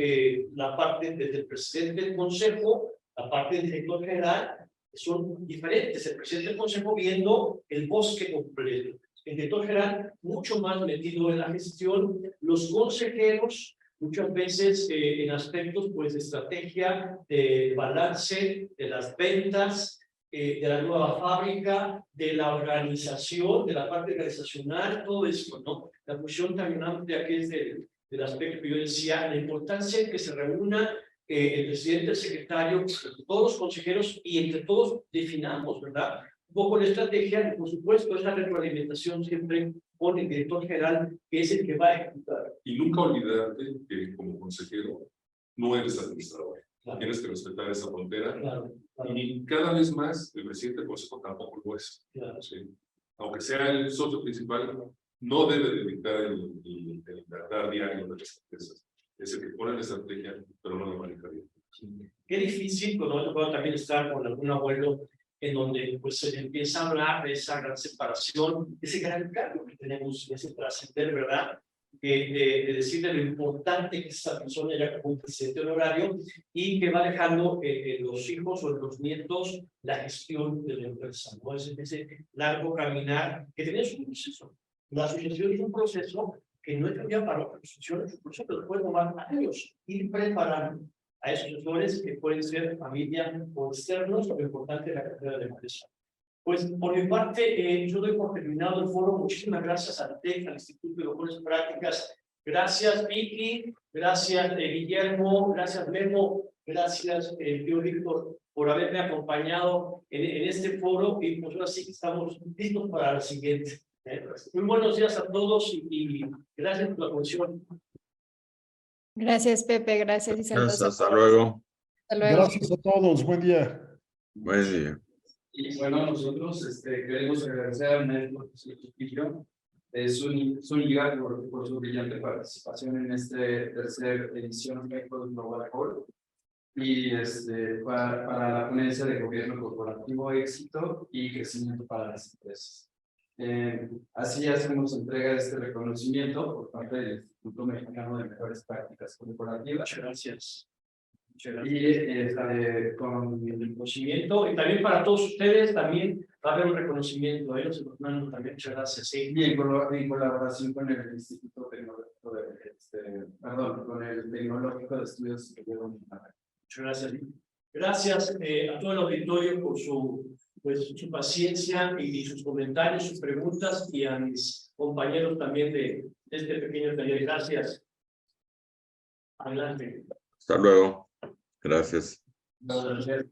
la parte desde el presidente del consejo, la parte del director general? Son diferentes. El presidente del consejo viendo el bosque completo. el director general mucho más metido en la gestión, los consejeros muchas veces en aspectos pues de estrategia, de balance, de las ventas, de la nueva fábrica, de la organización, de la parte organizacional, todo esto, ¿no? La función también amplia que es del aspecto que yo decía, la importancia de que se reúna el presidente, el secretario, todos los consejeros y entre todos definamos, ¿verdad? Un poco la estrategia y por supuesto esa retroalimentación siempre con el director general que es el que va a ejecutar. Y nunca olvidarte que como consejero no eres administrador. Claro. Tienes que respetar esa frontera. Claro, claro. Y cada vez más el presidente del consejo tampoco lo es. Claro. ¿Sí? Aunque sea el socio principal, no debe de dictar el tratar diario de las empresas. Es el que pone la estrategia, pero no la maneja bien. Qué difícil cuando puedo también estar con algún abuelo en donde pues se empieza a hablar de esa gran separación, ese gran cambio que tenemos, ese trascender, ¿verdad? De decirle lo importante que es esa persona ya como un presidente honorario y que va dejando los hijos o los nietos la gestión de la empresa, ¿no? Ese largo caminar que tiene su proceso. La asociación es un proceso que no es un día para otra, asociación es un proceso que puede tomar años ir preparando a esos asesores que pueden ser familia o externos, lo importante es la cartera de empresa. Pues por mi parte, yo doy por terminado el foro. Muchísimas gracias al TEC, al Instituto de Mejores Prácticas. Gracias, Vicky. Gracias, Guillermo. Gracias, Memo. Gracias, tío Víctor, por haberme acompañado en este foro. Y pues ahora sí que estamos listos para la siguiente. Muy buenos días a todos y gracias por la atención. Gracias, Pepe. Gracias, Isabel. Hasta luego. Hasta luego. Gracias a todos. Buen día. Buen día. Y bueno, nosotros queremos agradecer al maestro Trujillo, su liga por su brillante participación en esta tercera edición de Global Call y para la ponencia de gobierno corporativo, éxito y crecimiento para las empresas. Así hacemos entrega de este reconocimiento por parte del Instituto Mexicano de Mejores Prácticas Corporativas. Muchas gracias. Y con El reconocimiento y también para todos ustedes también va a haber un reconocimiento a ellos también. Muchas gracias. Sí. y en colaboración con el Instituto Tecnológico con el Tecnológico de Estudios Superiores. Muchas gracias. Gracias a todo el auditorio por su paciencia y sus comentarios, sus preguntas y a mis compañeros también de este pequeño taller. Gracias. Adelante. Hasta luego. Gracias. Gracias.